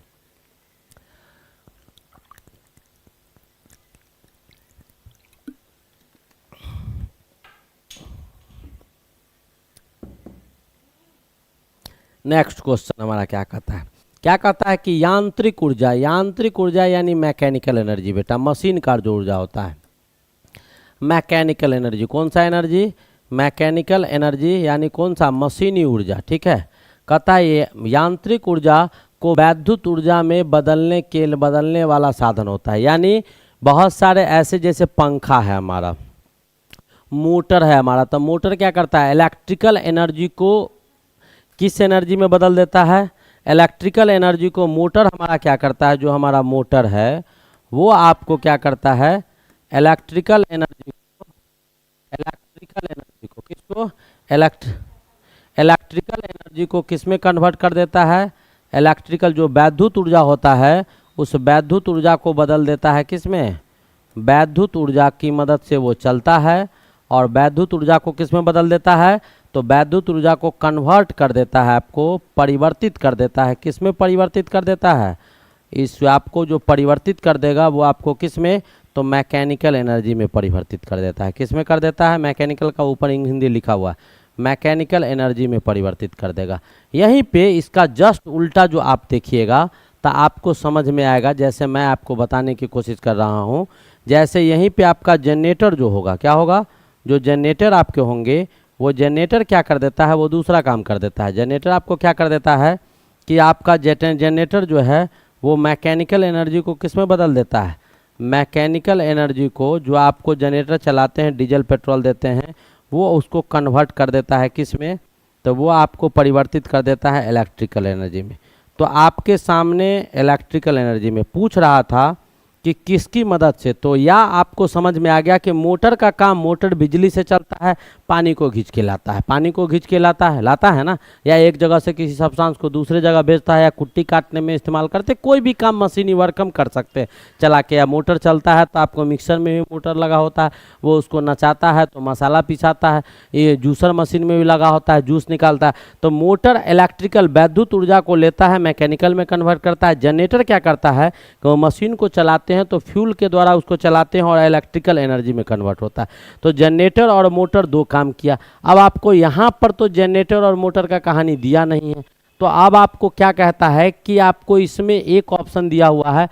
A: नेक्स्ट क्वेश्चन हमारा क्या कहता है, क्या कहता है कि यांत्रिक ऊर्जा, यांत्रिक ऊर्जा यानी मैकेनिकल एनर्जी बेटा, मशीन का जो ऊर्जा होता है, मैकेनिकल एनर्जी। कौन सा एनर्जी? मैकेनिकल एनर्जी, यानी कौन सा? मशीनी ऊर्जा। ठीक है, कहता है ये यांत्रिक ऊर्जा को वैद्युत ऊर्जा में बदलने वाला साधन होता है। यानी बहुत सारे ऐसे, जैसे पंखा है हमारा, मोटर है हमारा, तो मोटर क्या करता है? इलेक्ट्रिकल एनर्जी को किस एनर्जी में बदल देता है? इलेक्ट्रिकल एनर्जी को मोटर हमारा क्या करता है? जो हमारा मोटर है वो आपको क्या करता है? इलेक्ट्रिकल एनर्जी को किसको? इलेक्ट्रिकल एनर्जी को किस में कन्वर्ट कर देता है? इलेक्ट्रिकल जो वैद्युत ऊर्जा होता है उस वैद्युत ऊर्जा को बदल देता है किस में? वैद्युत ऊर्जा की मदद से वो चलता है, और वैद्युत ऊर्जा को किस में बदल देता है? तो वैद्युत ऊर्जा को कन्वर्ट कर देता है, आपको परिवर्तित कर देता है। किस में परिवर्तित कर देता है? इस आपको जो परिवर्तित कर देगा वो आपको किस में? तो मैकेनिकल एनर्जी में परिवर्तित कर देता है। किस में कर देता है? मैकेनिकल का ऊपर हिंदी लिखा हुआ है, मैकेनिकल एनर्जी में परिवर्तित कर देगा। यहीं पे इसका जस्ट उल्टा जो आप देखिएगा तो आपको समझ में आएगा, जैसे मैं आपको बताने की कोशिश कर रहा हूँ। जैसे यहीं पे आपका जनरेटर जो होगा, क्या होगा? जो जनरेटर आपके होंगे वो जनरेटर क्या कर देता है? वो दूसरा काम कर देता है। जनरेटर आपको क्या कर देता है कि आपका जनरेटर जो है वो मैकेनिकल एनर्जी को किस में बदल देता है? मैकेनिकल एनर्जी को, जो आपको जनरेटर चलाते हैं, डीजल पेट्रोल देते हैं, वो उसको कन्वर्ट कर देता है किस में? तो वो आपको परिवर्तित कर देता है इलेक्ट्रिकल एनर्जी में। तो आपके सामने इलेक्ट्रिकल एनर्जी में पूछ रहा था कि किसकी मदद से, तो या आपको समझ में आ गया कि मोटर का काम, मोटर बिजली से चलता है, पानी को खींच के लाता है, पानी को खींच के लाता है ना, या एक जगह से किसी सब्सटेंस को दूसरे जगह भेजता है, या कुट्टी काटने में इस्तेमाल करते, कोई भी काम मशीनी वर्क हम कर सकते हैं चला के। या मोटर चलता है तो आपको मिक्सर में भी मोटर लगा होता है, वो उसको नचाता है तो मसाला पिसाता है। ये जूसर मशीन में भी लगा होता है, जूस निकालता है। तो मोटर इलेक्ट्रिकल वैद्युत ऊर्जा को लेता है, मैकेनिकल में कन्वर्ट करता है। जनरेटर क्या करता है कि वो मशीन को चलाते हैं तो फ्यूल के द्वारा उसको चलाते हैं और इलेक्ट्रिकल एनर्जी में कन्वर्ट होता है। तो जनरेटर और मोटर दो काम किया। अब आपको यहाँ पर तो जनरेटर और मोटर का कहानी दिया नहीं है, तो अब आपको क्या कहता है कि आपको इसमें एक ऑप्शन दिया हुआ है,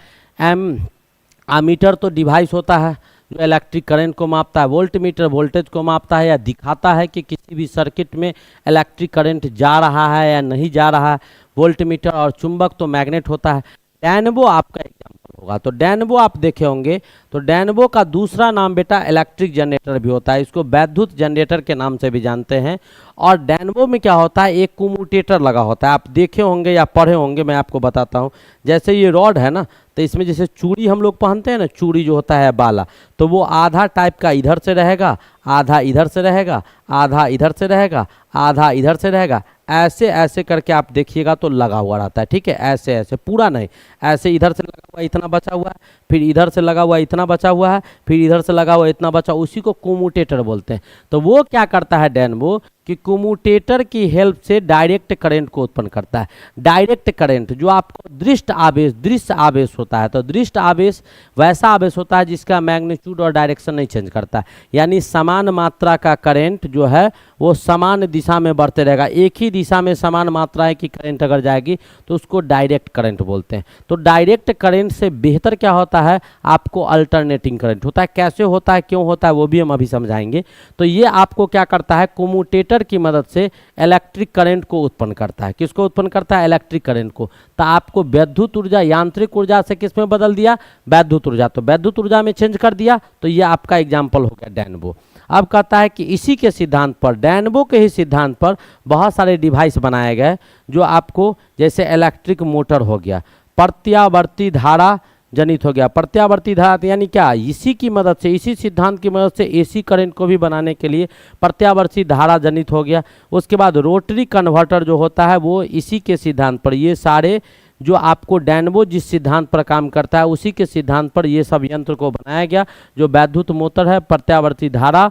A: एमीटर तो डिवाइस होता है जो इलेक्ट्रिक करंट को मापता है, वोल्ट मीटर वोल्टेज को मापता है या दिखाता है कि किसी भी सर्किट में इलेक्ट्रिक करंट जा रहा है या नहीं जा रहा है। वोल्ट मीटर और चुंबक तो मैग्नेट होता है। डैनवो आपका एग्जाम्पल होगा। तो डैनवो आप देखे होंगे, तो डैनवो का दूसरा नाम बेटा इलेक्ट्रिक जनरेटर भी होता है, इसको वैद्युत जनरेटर के नाम से भी जानते हैं। और डैनवो में क्या होता है, एक कम्यूटेटर लगा होता है, आप देखे होंगे या पढ़े होंगे, मैं आपको बताता हूँ। जैसे ये रॉड है ना, तो इसमें जैसे चूड़ी हम लोग पहनते हैं ना, चूड़ी जो होता है बाला, तो वो आधा टाइप का इधर से रहेगा, आधा इधर से रहेगा, आधा इधर से रहेगा, आधा इधर से रहेगा, ऐसे ऐसे करके आप देखिएगा तो लगा हुआ रहता है। ठीक है, ऐसे ऐसे पूरा नहीं, ऐसे इधर से लगा हुआ इतना बचा हुआ है, फिर इधर से लगा हुआ इतना बचा हुआ है, फिर इधर से लगा हुआ इतना बचा, उसी को कम्यूटेटर बोलते हैं। तो वो क्या करता है डैनवो कि कम्यूटेटर की हेल्प से डायरेक्ट करंट को उत्पन्न करता है। डायरेक्ट करंट जो आपको दृश्य आवेश होता है, तो दृश्य आवेश वैसा आवेश होता है जिसका मैग्नीट्यूड और डायरेक्शन नहीं चेंज करता, यानी समान मात्रा का करंट जो है वो समान दिशा में बढ़ते रहेगा। एक ही दिशा में समान मात्राएं की करंट अगर जाएगी तो उसको डायरेक्ट करंट बोलते हैं। तो डायरेक्ट करंट से बेहतर क्या होता है, आपको अल्टरनेटिंग करंट होता है। कैसे होता है, क्यों होता है, वो भी हम अभी समझाएंगे। तो ये आपको क्या करता है, कम्यूटेटर की मदद से इलेक्ट्रिक करंट को उत्पन्न करता है। किसको उत्पन्न करता है, इलेक्ट्रिक करंट को। तो आपको वैद्युत ऊर्जा यांत्रिक ऊर्जा से किस में बदल दिया, वैद्युत ऊर्जा, तो वैद्युत ऊर्जा में चेंज कर दिया। तो ये आपका एग्जाम्पल हो गया डैनवो। अब कहता है कि इसी के सिद्धांत पर, डैनवो के ही सिद्धांत पर बहुत सारे डिवाइस बनाए गए जो आपको, जैसे इलेक्ट्रिक मोटर हो गया, प्रत्यावर्ती धारा जनित हो गया। प्रत्यावर्ती धारा यानी क्या, इसी की मदद से, इसी सिद्धांत की मदद से एसी करंट को भी बनाने के लिए प्रत्यावर्ती धारा जनित हो गया। उसके बाद रोटरी कन्वर्टर जो होता है वो इसी के सिद्धांत पर, ये सारे जो आपको डैनवो जिस सिद्धांत पर काम करता है उसी के सिद्धांत पर ये सब यंत्र को बनाया गया, जो वैद्युत मोटर है, प्रत्यावर्ती धारा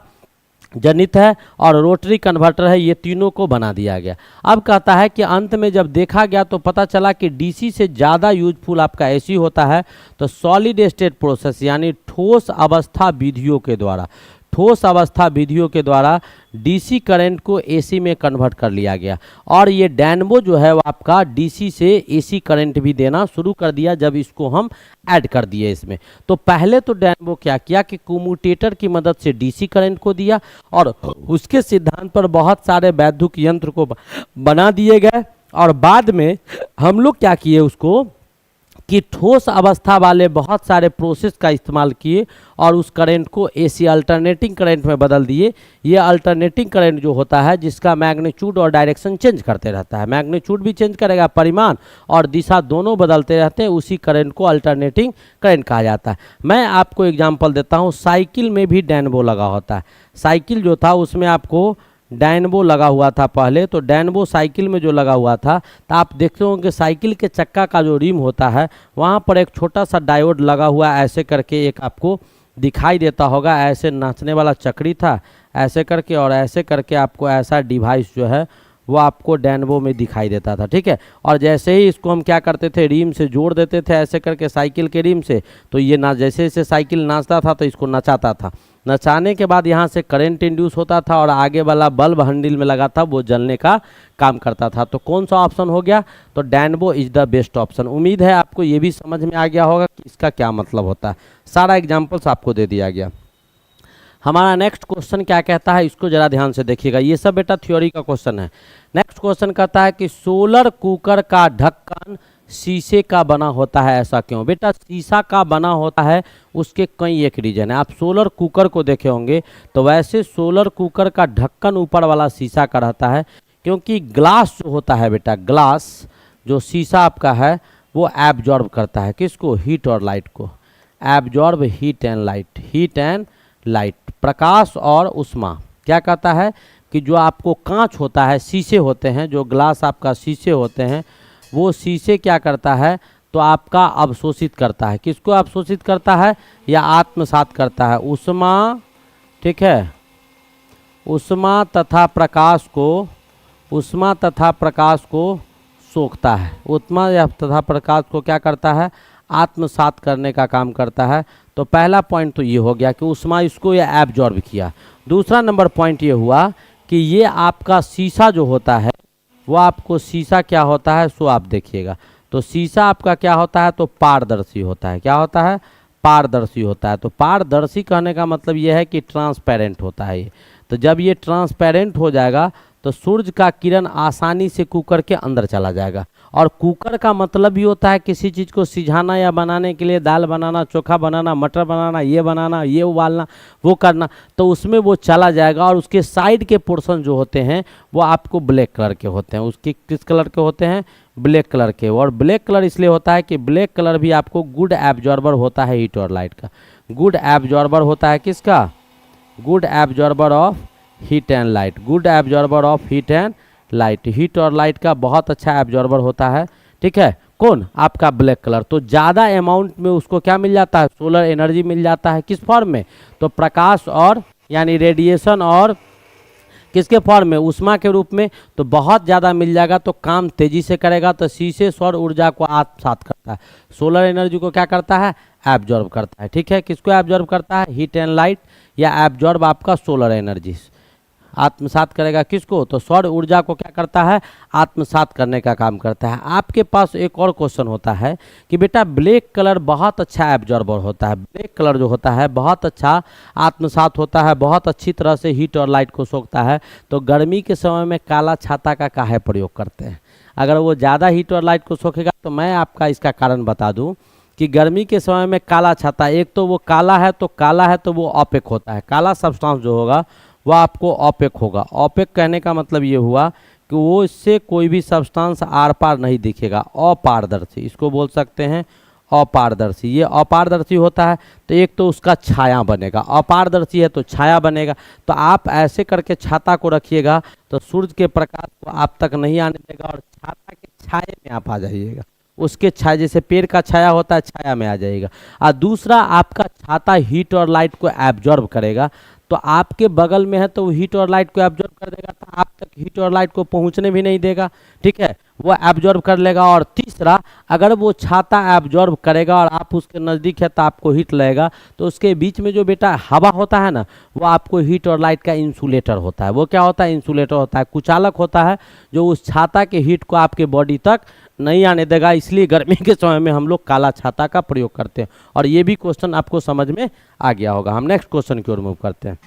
A: जनित है और रोटरी कन्वर्टर है, ये तीनों को बना दिया गया। अब कहता है कि अंत में जब देखा गया तो पता चला कि डीसी से ज़्यादा यूजफुल आपका एसी होता है। तो सॉलिड स्टेट प्रोसेस यानी ठोस अवस्था विधियों के द्वारा, ठोस अवस्था विधियों के द्वारा डीसी करंट को एसी में कन्वर्ट कर लिया गया। और ये डैनबो जो है वो आपका डीसी से एसी करंट भी देना शुरू कर दिया जब इसको हम ऐड कर दिए इसमें। तो पहले तो डैनबो क्या किया कि कम्यूटेटर की मदद से डीसी करंट को दिया और उसके सिद्धांत पर बहुत सारे वैद्युत यंत्र को बना दिए गए। और बाद में हम लोग क्या किए उसको कि ठोस अवस्था वाले बहुत सारे प्रोसेस का इस्तेमाल किए और उस करंट को एसी अल्टरनेटिंग करंट में बदल दिए। ये अल्टरनेटिंग करंट जो होता है जिसका मैग्नीट्यूड और डायरेक्शन चेंज करते रहता है, मैग्नीट्यूड भी चेंज करेगा, परिमाण और दिशा दोनों बदलते रहते हैं, उसी करंट को अल्टरनेटिंग करंट कहा जाता है। मैं आपको एग्जांपल देता हूँ, साइकिल में भी डैनबो लगा होता है। साइकिल जो था उसमें आपको डैनबो लगा हुआ था पहले, तो डैनबो साइकिल में जो लगा हुआ था तो आप देखते होंगे साइकिल के चक्का का जो रिम होता है वहाँ पर एक छोटा सा डायोड लगा हुआ ऐसे करके एक आपको दिखाई देता होगा, ऐसे नाचने वाला चक्री था ऐसे करके, और ऐसे करके आपको ऐसा डिवाइस जो है वो आपको डैनबो में दिखाई देता था, ठीक है। और जैसे ही इसको हम क्या करते थे, रिम से जोड़ देते थे ऐसे करके साइकिल के रिम से, तो ये ना जैसे जैसे साइकिल नाचता था तो इसको नचाता था। नचाने के बाद यहाँ से करंट इंड्यूस होता था और आगे वाला बल्ब हैंडल में लगा था वो जलने का काम करता था। तो कौन सा ऑप्शन हो गया, तो डैनबो इज द बेस्ट ऑप्शन। उम्मीद है आपको ये भी समझ में आ गया होगा कि इसका क्या मतलब होता है। सारा एग्जाम्पल्स आपको दे दिया गया। हमारा नेक्स्ट क्वेश्चन क्या कहता है, इसको जरा ध्यान से देखिएगा। ये सब बेटा थ्योरी का क्वेश्चन है। नेक्स्ट क्वेश्चन कहता है कि सोलर कुकर का ढक्कन शीशे का बना होता है, ऐसा क्यों। बेटा शीशा का बना होता है उसके कई एक रीजन है। आप सोलर कुकर को देखे होंगे तो वैसे सोलर कुकर का ढक्कन ऊपर वाला शीशा का रहता है, क्योंकि ग्लास जो होता है बेटा, ग्लास जो शीशा आपका है वो एब्जॉर्ब करता है किसको, हीट और लाइट को। Absorb heat and light, heat and light, प्रकाश और उष्मा। क्या कहता है कि जो आपको कांच होता है, शीशे होते हैं, जो ग्लास आपका शीशे होते हैं, वो शीशे क्या करता है तो आपका अवशोषित करता है। किसको अवशोषित करता है या आत्मसात करता है, उष्मा, ठीक है, उष्मा तथा प्रकाश को, उष्मा तथा प्रकाश को सोखता है। उष्मा या तथा प्रकाश को क्या करता है, आत्मसात करने का काम करता है। तो पहला पॉइंट तो ये हो गया कि उष्मा इसको ये एब्जॉर्ब किया। दूसरा नंबर पॉइंट ये हुआ कि ये आपका शीशा जो होता है वो आपको शीशा क्या होता है सो आप देखिएगा। तो शीशा आपका क्या होता है तो पारदर्शी होता है। क्या होता है, पारदर्शी होता है। तो पारदर्शी कहने का मतलब ये है कि ट्रांसपेरेंट होता है ये। तो जब ये ट्रांसपेरेंट हो जाएगा तो सूरज का किरण आसानी से कुकर के अंदर चला जाएगा। और कुकर का मतलब भी होता है किसी चीज़ को सिझाना या बनाने के लिए, दाल बनाना, चोखा बनाना, मटर बनाना, ये बनाना, ये उबालना, वो करना, तो उसमें वो चला जाएगा। और उसके साइड के पोर्शन जो होते हैं वो आपको ब्लैक कलर के होते हैं। उसके किस कलर के होते हैं, ब्लैक कलर के। और ब्लैक कलर इसलिए होता है कि ब्लैक कलर भी आपको गुड एब्जॉर्बर होता है हीट और लाइट का। गुड एब्जॉर्बर होता है किसका, good absorber of heat and light, good absorber of heat and light. Heat और लाइट का बहुत अच्छा एब्जॉर्बर होता है, ठीक है। कौन, आपका ब्लैक कलर। तो ज़्यादा अमाउंट में उसको क्या मिल जाता है, सोलर एनर्जी मिल जाता है। किस फॉर्म में, तो प्रकाश और यानी रेडिएशन और किसके फॉर्म में, उष्मा के रूप में। तो बहुत ज़्यादा मिल जाएगा तो काम तेज़ी से करेगा। तो शीशे सौर ऊर्जा को आत्मसात करता है, सोलर एनर्जी को क्या करता है, एब्जॉर्ब करता है, ठीक है। किसको एब्जॉर्ब करता है, हीट एंड लाइट, या एब्जॉर्ब आपका सोलर एनर्जी आत्मसात करेगा किसको, तो सौर ऊर्जा को क्या करता है, आत्मसात करने का काम करता है। आपके पास एक और क्वेश्चन होता है कि बेटा ब्लैक कलर बहुत अच्छा एब्जॉर्बर होता है। ब्लैक कलर जो होता है बहुत अच्छा आत्मसात होता है, बहुत अच्छी तरह से हीट और लाइट को सोखता है। तो गर्मी के समय में काला छाता का काहे प्रयोग करते हैं। अगर वो ज़्यादा हीट और लाइट को सोखेगा तो मैं आपका इसका कारण बता दूँ कि गर्मी के समय में काला छाता, एक तो वो काला है तो वो ऑपेक होता है। काला सब्सटेंस जो होगा वह आपको ऑपेक होगा। ऑपेक कहने का मतलब ये हुआ कि वो इससे कोई भी सब्सटेंस आर पार नहीं दिखेगा, अपारदर्शी, इसको बोल सकते हैं अपारदर्शी। ये अपारदर्शी होता है तो एक तो उसका छाया बनेगा, अपारदर्शी है तो छाया बनेगा। तो आप ऐसे करके छाता को रखिएगा तो सूरज के प्रकाश को आप तक नहीं आने देगा और छाता के छाये में आप आ जाइएगा। उसके छाया, जैसे पेड़ का छाया होता है छाया में आ जाएगा। और दूसरा आपका छाता हीट और लाइट को एब्जॉर्ब करेगा। तो आपके बगल में है तो वो हीट और लाइट को एब्जॉर्ब कर देगा, तो आप तक हीट और लाइट को पहुंचने भी नहीं देगा, ठीक है, वो एब्जॉर्ब कर लेगा। और तीसरा, अगर वो छाता एब्जॉर्ब करेगा और आप उसके नज़दीक है तो आपको हीट लगेगा, तो उसके बीच में जो बेटा हवा होता है ना, वो आपको हीट और लाइट का इंसुलेटर होता है। वो क्या होता है? इंसुलेटर होता है, कुचालक होता है, जो उस छाता के हीट को आपके बॉडी तक नहीं आने देगा। इसलिए गर्मी के समय में हम लोग काला छाता का प्रयोग करते हैं। और ये भी क्वेश्चन आपको समझ में आ गया होगा। हम नेक्स्ट क्वेश्चन की ओर मूव करते हैं।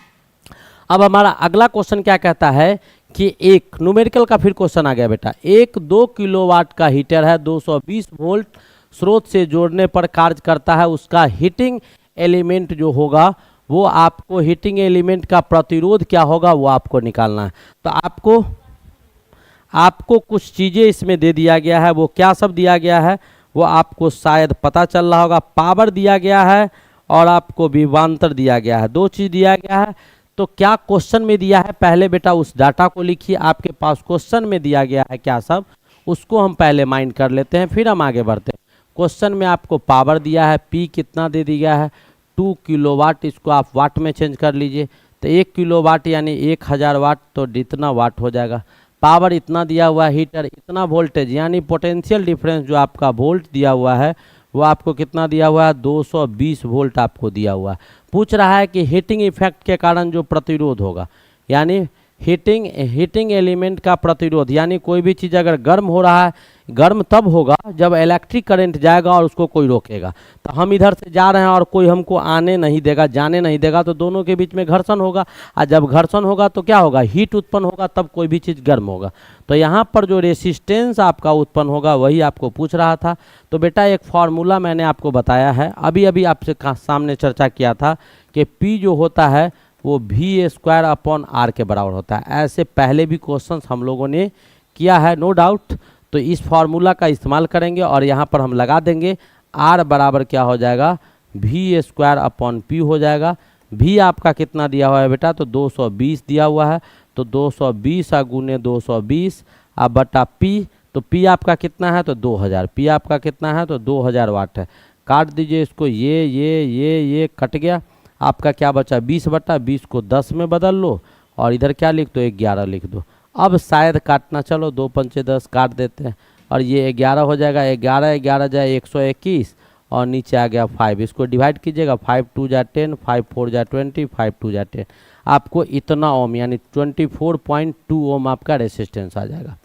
A: अब हमारा अगला क्वेश्चन क्या कहता है कि एक न्यूमेरिकल का फिर क्वेश्चन आ गया बेटा। एक 2 किलोवाट का हीटर है, 220 वोल्ट स्रोत से जोड़ने पर कार्य करता है। उसका हीटिंग एलिमेंट जो होगा वो आपको, हीटिंग एलिमेंट का प्रतिरोध क्या होगा वो आपको निकालना है। तो आपको कुछ चीज़ें इसमें दे दिया गया है। वो क्या सब दिया गया है वो आपको शायद पता चल रहा होगा। पावर दिया गया है और आपको विभवांतर दिया गया है, 2 चीज़ दिया गया है। तो क्या क्वेश्चन में दिया है, पहले बेटा उस डाटा को लिखिए। आपके पास क्वेश्चन में दिया गया है क्या सब, उसको हम पहले माइंड कर लेते हैं, फिर हम आगे बढ़ते हैं। क्वेश्चन में आपको पावर दिया है, पी कितना दे दिया है, 2 किलोवाट। इसको आप वाट में चेंज कर लीजिए, तो 1 किलोवाट यानी 1000 वाट, तो इतना वाट हो जाएगा। पावर इतना दिया हुआ है, हीटर इतना वोल्टेज यानी पोटेंशियल डिफरेंस जो आपका वोल्ट दिया हुआ है वो आपको कितना दिया हुआ है, 220 वोल्ट आपको दिया हुआ है। पूछ रहा है कि हीटिंग इफेक्ट के कारण जो प्रतिरोध होगा, यानी हीटिंग एलिमेंट का प्रतिरोध, यानी कोई भी चीज़ अगर गर्म हो रहा है, गर्म तब होगा जब इलेक्ट्रिक करंट जाएगा और उसको कोई रोकेगा। तो हम इधर से जा रहे हैं और कोई हमको आने नहीं देगा, जाने नहीं देगा, तो दोनों के बीच में घर्षण होगा। और जब घर्षण होगा तो क्या होगा, हीट उत्पन्न होगा, तब कोई भी चीज़ गर्म होगा। तो यहाँ पर जो रेसिस्टेंस आपका उत्पन्न होगा वही आपको पूछ रहा था। तो बेटा एक फार्मूला मैंने आपको बताया है, अभी अभी आपसे सामने चर्चा किया था कि P जो होता है वो V² के बराबर होता है। ऐसे पहले भी क्वेश्चंस हम लोगों ने किया है, नो डाउट। तो इस फार्मूला का इस्तेमाल करेंगे और यहाँ पर हम लगा देंगे R बराबर क्या हो जाएगा, V² P हो जाएगा। V आपका कितना दिया हुआ है बेटा, तो 220 दिया हुआ है, तो 220 गुने 220 अब बटा P, तो P आपका कितना है, तो 2000। P आपका कितना है, तो 2000 वाट है। काट दीजिए इसको, ये कट गया, आपका क्या बचा, 20/20 को 10 में बदल लो और इधर क्या लिख दो, 11 लिख दो। अब शायद काटना, चलो 2 पंचे 10 काट देते हैं और ये 11 हो जाएगा। 11 जाए 121 और नीचे आ गया 5, इसको डिवाइड कीजिएगा, 5 2 जा 10, 5 4 जा 20, 5 2 जा 10। आपको इतना ओम यानी 24.2 ओम आपका रेसिस्टेंस आ जाएगा।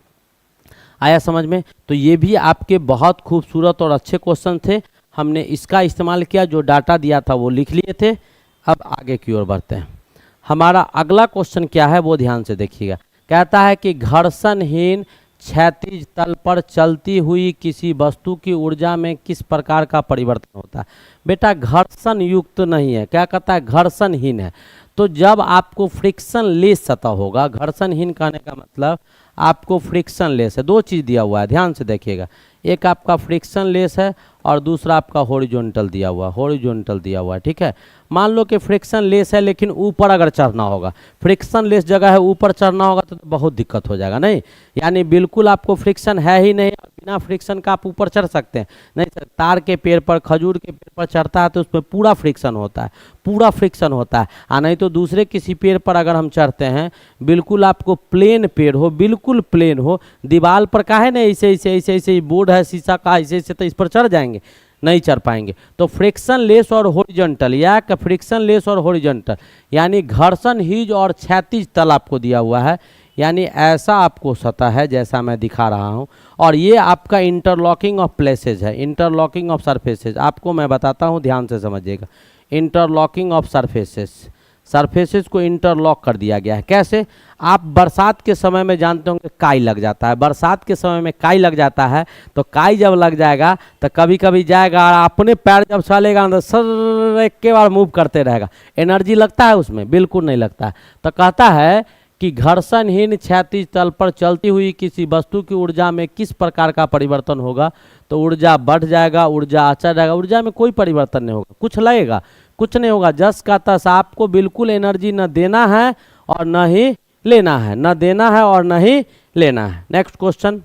A: आया समझ में? तो ये भी आपके बहुत खूबसूरत और अच्छे क्वेश्चन थे, हमने इसका इस्तेमाल किया, जो डाटा दिया था वो लिख लिए थे। अब आगे की ओर बढ़ते हैं। हमारा अगला क्वेश्चन क्या है वो ध्यान से देखिएगा। कहता है कि घर्षणहीन क्षैतिज तल पर चलती हुई किसी वस्तु की ऊर्जा में किस प्रकार का परिवर्तन होता है। बेटा घर्षण युक्त नहीं है, क्या कहता है, घर्षणहीन है। तो जब आपको फ्रिक्शन लेस सतह होगा, घर्षणहीन कहने का मतलब आपको फ्रिक्शन लेस है। 2 चीज़ दिया हुआ है, ध्यान से देखिएगा, एक आपका फ्रिक्शन लेस है और दूसरा आपका हॉरिजॉन्टल दिया हुआ है, ठीक है। मान लो कि फ्रिक्शन लेस है लेकिन ऊपर अगर चढ़ना होगा, फ्रिक्शन लेस जगह है ऊपर चढ़ना होगा तो बहुत दिक्कत हो जाएगा, नहीं, यानी बिल्कुल आपको फ्रिक्शन है ही नहीं, बिना फ्रिक्शन का आप ऊपर चढ़ सकते हैं नहीं सर। तार के पेड़ पर, खजूर के पेड़ पर चढ़ता है तो उसमें पूरा फ्रिक्शन होता है, और नहीं तो दूसरे किसी पेड़ पर अगर हम चढ़ते हैं, बिल्कुल आपको प्लेन पेड़ हो, बिल्कुल प्लेन हो, दीवार पर का है ना ऐसे बोर्ड है शीशा का, ऐसे तो इस पर चढ़ जाएंगे, नहीं चढ़ पाएंगे। तो फ्रिक्शन लेस और हॉरिजॉन्टल, या फ्रिक्शन लेस और हॉरिजॉन्टल यानी घर्षण हीज और क्षैतिज तल आपको दिया हुआ है, यानी ऐसा आपको सतह है जैसा मैं दिखा रहा हूं। और ये आपका इंटरलॉकिंग ऑफ प्लेसेज है, इंटरलॉकिंग ऑफ सरफेसेज, आपको मैं बताता हूं, ध्यान से समझिएगा। इंटरलॉकिंग ऑफ सरफेसेज को इंटरलॉक कर दिया गया है। कैसे? आप बरसात के समय में जानते होंगे काई लग जाता है, बरसात के समय में काई लग जाता है, तो काई जब लग जाएगा तो कभी कभी जाएगा और अपने पैर जब चलेगा तो सर एक के बार मूव करते रहेगा, एनर्जी लगता है उसमें, बिल्कुल नहीं लगता है। तो कहता है कि घर्षणहीन क्षैतिज तल पर चलती हुई किसी वस्तु की ऊर्जा में किस प्रकार का परिवर्तन होगा। तो ऊर्जा बढ़ जाएगा, ऊर्जा अच्छा जाएगा, ऊर्जा में कोई परिवर्तन नहीं होगा, कुछ लगेगा, कुछ नहीं होगा, जस का तस। आपको बिल्कुल एनर्जी न देना है और न ही लेना है, न देना है और न ही लेना है। नेक्स्ट क्वेश्चन,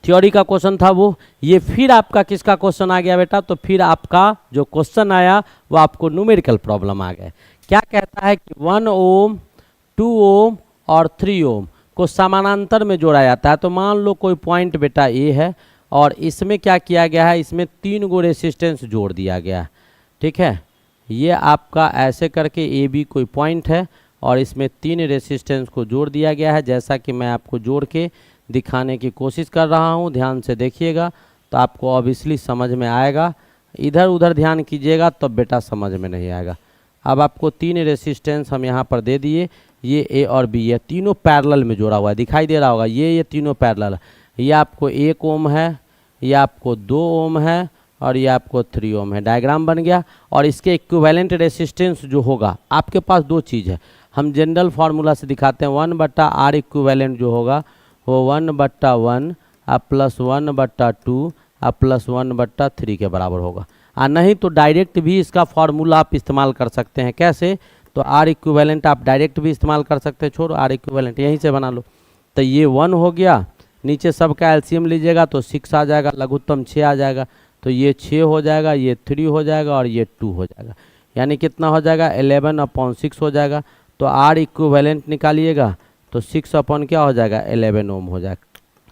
A: थ्योरी का क्वेश्चन था वो, ये फिर आपका किसका क्वेश्चन आ गया बेटा, तो फिर आपका जो क्वेश्चन आया वो आपको न्यूमेरिकल प्रॉब्लम आ गया। क्या कहता है कि 1 ओम, 2 ओम और 3 ओम को समानांतर में जोड़ा जाता है। तो मान लो कोई पॉइंट बेटा ए है और इसमें क्या किया गया है, इसमें 3 गो रेसिस्टेंस जोड़ दिया गया है। ठीक है, ये आपका ऐसे करके ए बी कोई पॉइंट है और इसमें 3 रेसिस्टेंस को जोड़ दिया गया है, जैसा कि मैं आपको जोड़ के दिखाने की कोशिश कर रहा हूँ। ध्यान से देखिएगा तो आपको ऑब्वियसली समझ में आएगा, इधर उधर ध्यान कीजिएगा तब बेटा समझ में नहीं आएगा। अब आपको 3 रेसिस्टेंस हम यहाँ पर दे दिए, ये ए और बी, ये तीनों पैरेलल में जोड़ा हुआ है, दिखाई दे रहा होगा, ये तीनों पैरेलल है। ये आपको 1 ओम है, ये आपको 2 ओम है और ये आपको 3 ओम है। डायग्राम बन गया। और इसके इक्विवेलेंट रेसिस्टेंस जो होगा, आपके पास दो चीज़ है, हम जनरल फार्मूला से दिखाते हैं। 1/R इक्विवेलेंट जो होगा वो 1/1 प्लस 1/2 प्लस 1/3 के बराबर होगा। नहीं तो डायरेक्ट भी इसका फार्मूला आप इस्तेमाल कर सकते हैं। कैसे? तो R इक्विवेलेंट आप डायरेक्ट भी इस्तेमाल कर सकते हैं, छोड़ो R इक्विवेलेंट यहीं से बना लो। तो ये 1 हो गया, नीचे सबका एलसीएम लीजिएगा तो 6 आ जाएगा, लघुत्तम 6 आ जाएगा, तो ये 6 हो जाएगा, ये 3 हो जाएगा और ये 2 हो जाएगा। यानी कितना हो जाएगा? 11/6 हो जाएगा। तो R इक्विवेलेंट निकालिएगा तो 6 अपॉन क्या हो जाएगा? 11 ओम हो जाएगा।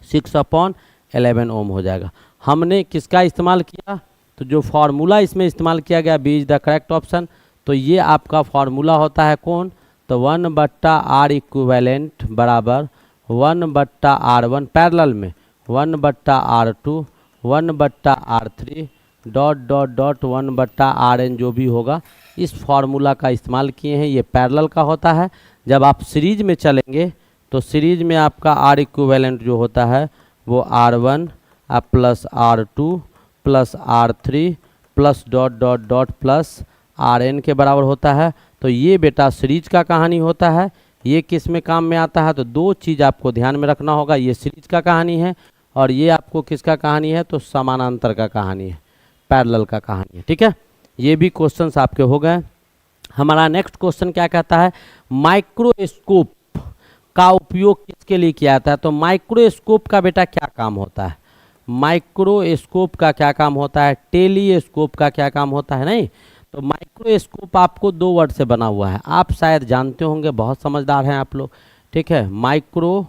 A: 6/11 ओम हो जाएगा। हमने किसका इस्तेमाल किया? तो जो फार्मूला इसमें इस्तेमाल किया गया, B is the correct option. तो ये आपका फार्मूला होता है कौन? तो 1/R इक्विवेलेंट बराबर 1/R1 पैरेलल में 1/R2 1/R3 dot dot dot 1/Rn जो भी होगा, इस फार्मूला का इस्तेमाल किए हैं। ये पैरेलल का होता है। जब आप सीरीज में चलेंगे तो सीरीज में आपका R इक्विवेलेंट जो होता है वो R1 plus R2 plus R3 plus dot dot dot plus Rn के बराबर होता है। तो ये बेटा सीरीज का कहानी होता है। ये किस में काम में आता है? तो दो चीज़ आपको ध्यान में रखना होगा, ये सीरीज का कहानी है और ये आपको किसका कहानी है? तो समानांतर का कहानी है, पैरेलल का कहानी है। ठीक है, ये भी क्वेश्चंस आपके हो गए। हमारा नेक्स्ट क्वेश्चन क्या कहता है? माइक्रोस्कोप का उपयोग किसके लिए किया जाता है? तो माइक्रोस्कोप का बेटा क्या काम होता है? माइक्रोस्कोप का क्या काम होता है? टेलीस्कोप का क्या काम होता है? नहीं, तो माइक्रोस्कोप आपको 2 वर्ड से बना हुआ है, आप शायद जानते होंगे, बहुत समझदार हैं आप लोग। ठीक है, माइक्रो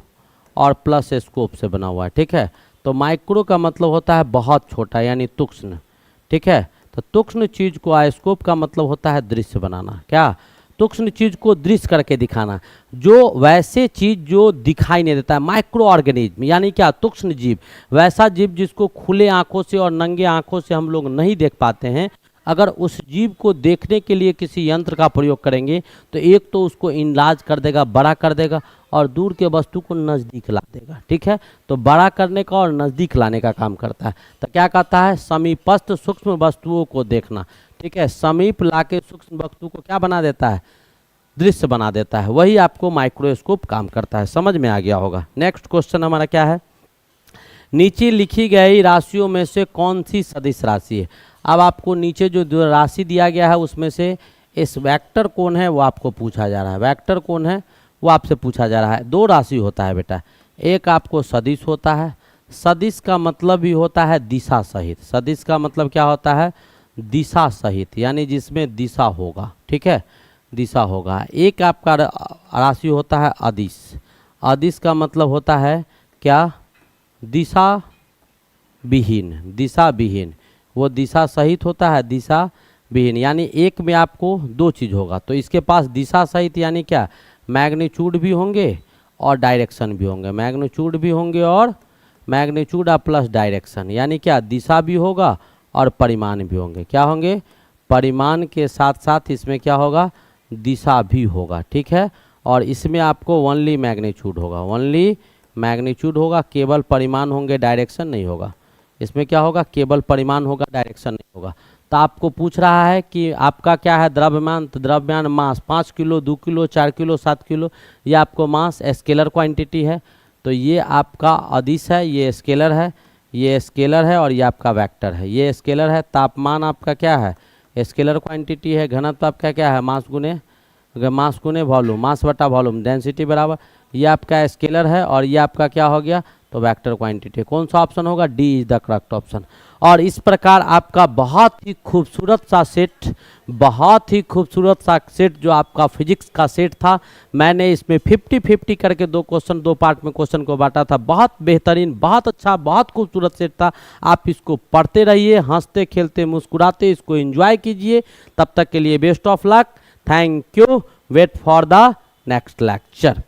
A: और प्लस स्कोप से बना हुआ है। ठीक है, तो माइक्रो का मतलब होता है बहुत छोटा, यानी तुक्ष्ण। ठीक है, तो तुक्ष्ण चीज को, स्कोप का मतलब होता है दृश्य बनाना। क्या? तुक्ष्ण चीज को दृश्य करके दिखाना, जो वैसे चीज जो दिखाई नहीं देता है। माइक्रो ऑर्गेनिज्म यानी क्या? तुक्ष्ण जीव, वैसा जीव जिसको खुले आंखों से और नंगे आंखों से हम लोग नहीं देख पाते हैं। अगर उस जीव को देखने के लिए किसी यंत्र का प्रयोग करेंगे तो एक तो उसको इनलार्ज कर देगा, बड़ा कर देगा, और दूर के वस्तु को नज़दीक ला देगा। ठीक है, तो बड़ा करने का और नज़दीक लाने का काम करता है। तो क्या कहता है? समीपस्थ सूक्ष्म वस्तुओं को देखना। ठीक है, समीप लाके सूक्ष्म वस्तु को क्या बना देता है? दृश्य बना देता है। वही आपको माइक्रोस्कोप काम करता है। समझ में आ गया होगा। नेक्स्ट क्वेश्चन हमारा क्या है? नीचे लिखी गई राशियों में से कौन सी सदिश राशि है? अब आपको नीचे जो राशि दिया गया है उसमें से इस वेक्टर कौन है वो आपको पूछा जा रहा है। वेक्टर कौन है वो आपसे पूछा जा रहा है। 2 राशि होता है बेटा, एक आपको सदिश होता है। सदिश का मतलब भी होता है दिशा सहित। सदिश का मतलब क्या होता है? दिशा सहित, यानी जिसमें दिशा होगा। ठीक है, दिशा होगा। एक आपका राशि होता है अदिश। अदिश का मतलब होता है क्या? दिशा विहीन। दिशा विहीन, वो दिशा सहित होता है, दिशा विहीन। यानी एक में आपको 2 चीज़ होगा। तो इसके पास दिशा सहित यानी क्या? मैग्नीट्यूड भी होंगे और डायरेक्शन भी होंगे। मैग्नीट्यूड भी होंगे और मैग्नीट्यूड प्लस डायरेक्शन, यानी क्या? दिशा भी होगा और परिमाण भी होंगे। क्या होंगे? परिमाण के साथ साथ इसमें क्या होगा? दिशा भी होगा। ठीक है, और इसमें आपको ओनली मैग्नीट्यूड होगा। ओनली मैग्नीट्यूड होगा, केवल परिमाण होंगे, डायरेक्शन नहीं होगा। इसमें क्या होगा? केवल परिमाण होगा, डायरेक्शन नहीं होगा। तो आपको पूछ रहा है कि आपका क्या है द्रव्यमान? तो द्रव्यमान मास 5 किलो, 2 किलो, 4 किलो, 7 किलो, ये आपको मास स्केलर क्वांटिटी है। तो ये आपका अदिश है, ये स्केलर है, ये स्केलर है और ये आपका वेक्टर है। ये स्केलर है। तापमान आपका क्या है? स्केलर क्वांटिटी है। घनत्व आपका क्या है? मास गुने वॉल्यूम, मास बटा वॉल्यूम, डेंसिटी बराबर। ये आपका स्केलर है और ये आपका क्या हो गया? तो वेक्टर क्वांटिटी कौन सा ऑप्शन होगा, D is the correct option. और इस प्रकार आपका बहुत ही खूबसूरत सा सेट जो आपका फिजिक्स का सेट था, मैंने इसमें 50-50 करके दो पार्ट में क्वेश्चन को बांटा था। बहुत बेहतरीन, बहुत अच्छा, बहुत खूबसूरत सेट था। आप इसको पढ़ते रहिए, हंसते खेलते मुस्कुराते इसको एंजॉय कीजिए। तब तक के लिए best of luck, thank you, wait for the next lecture.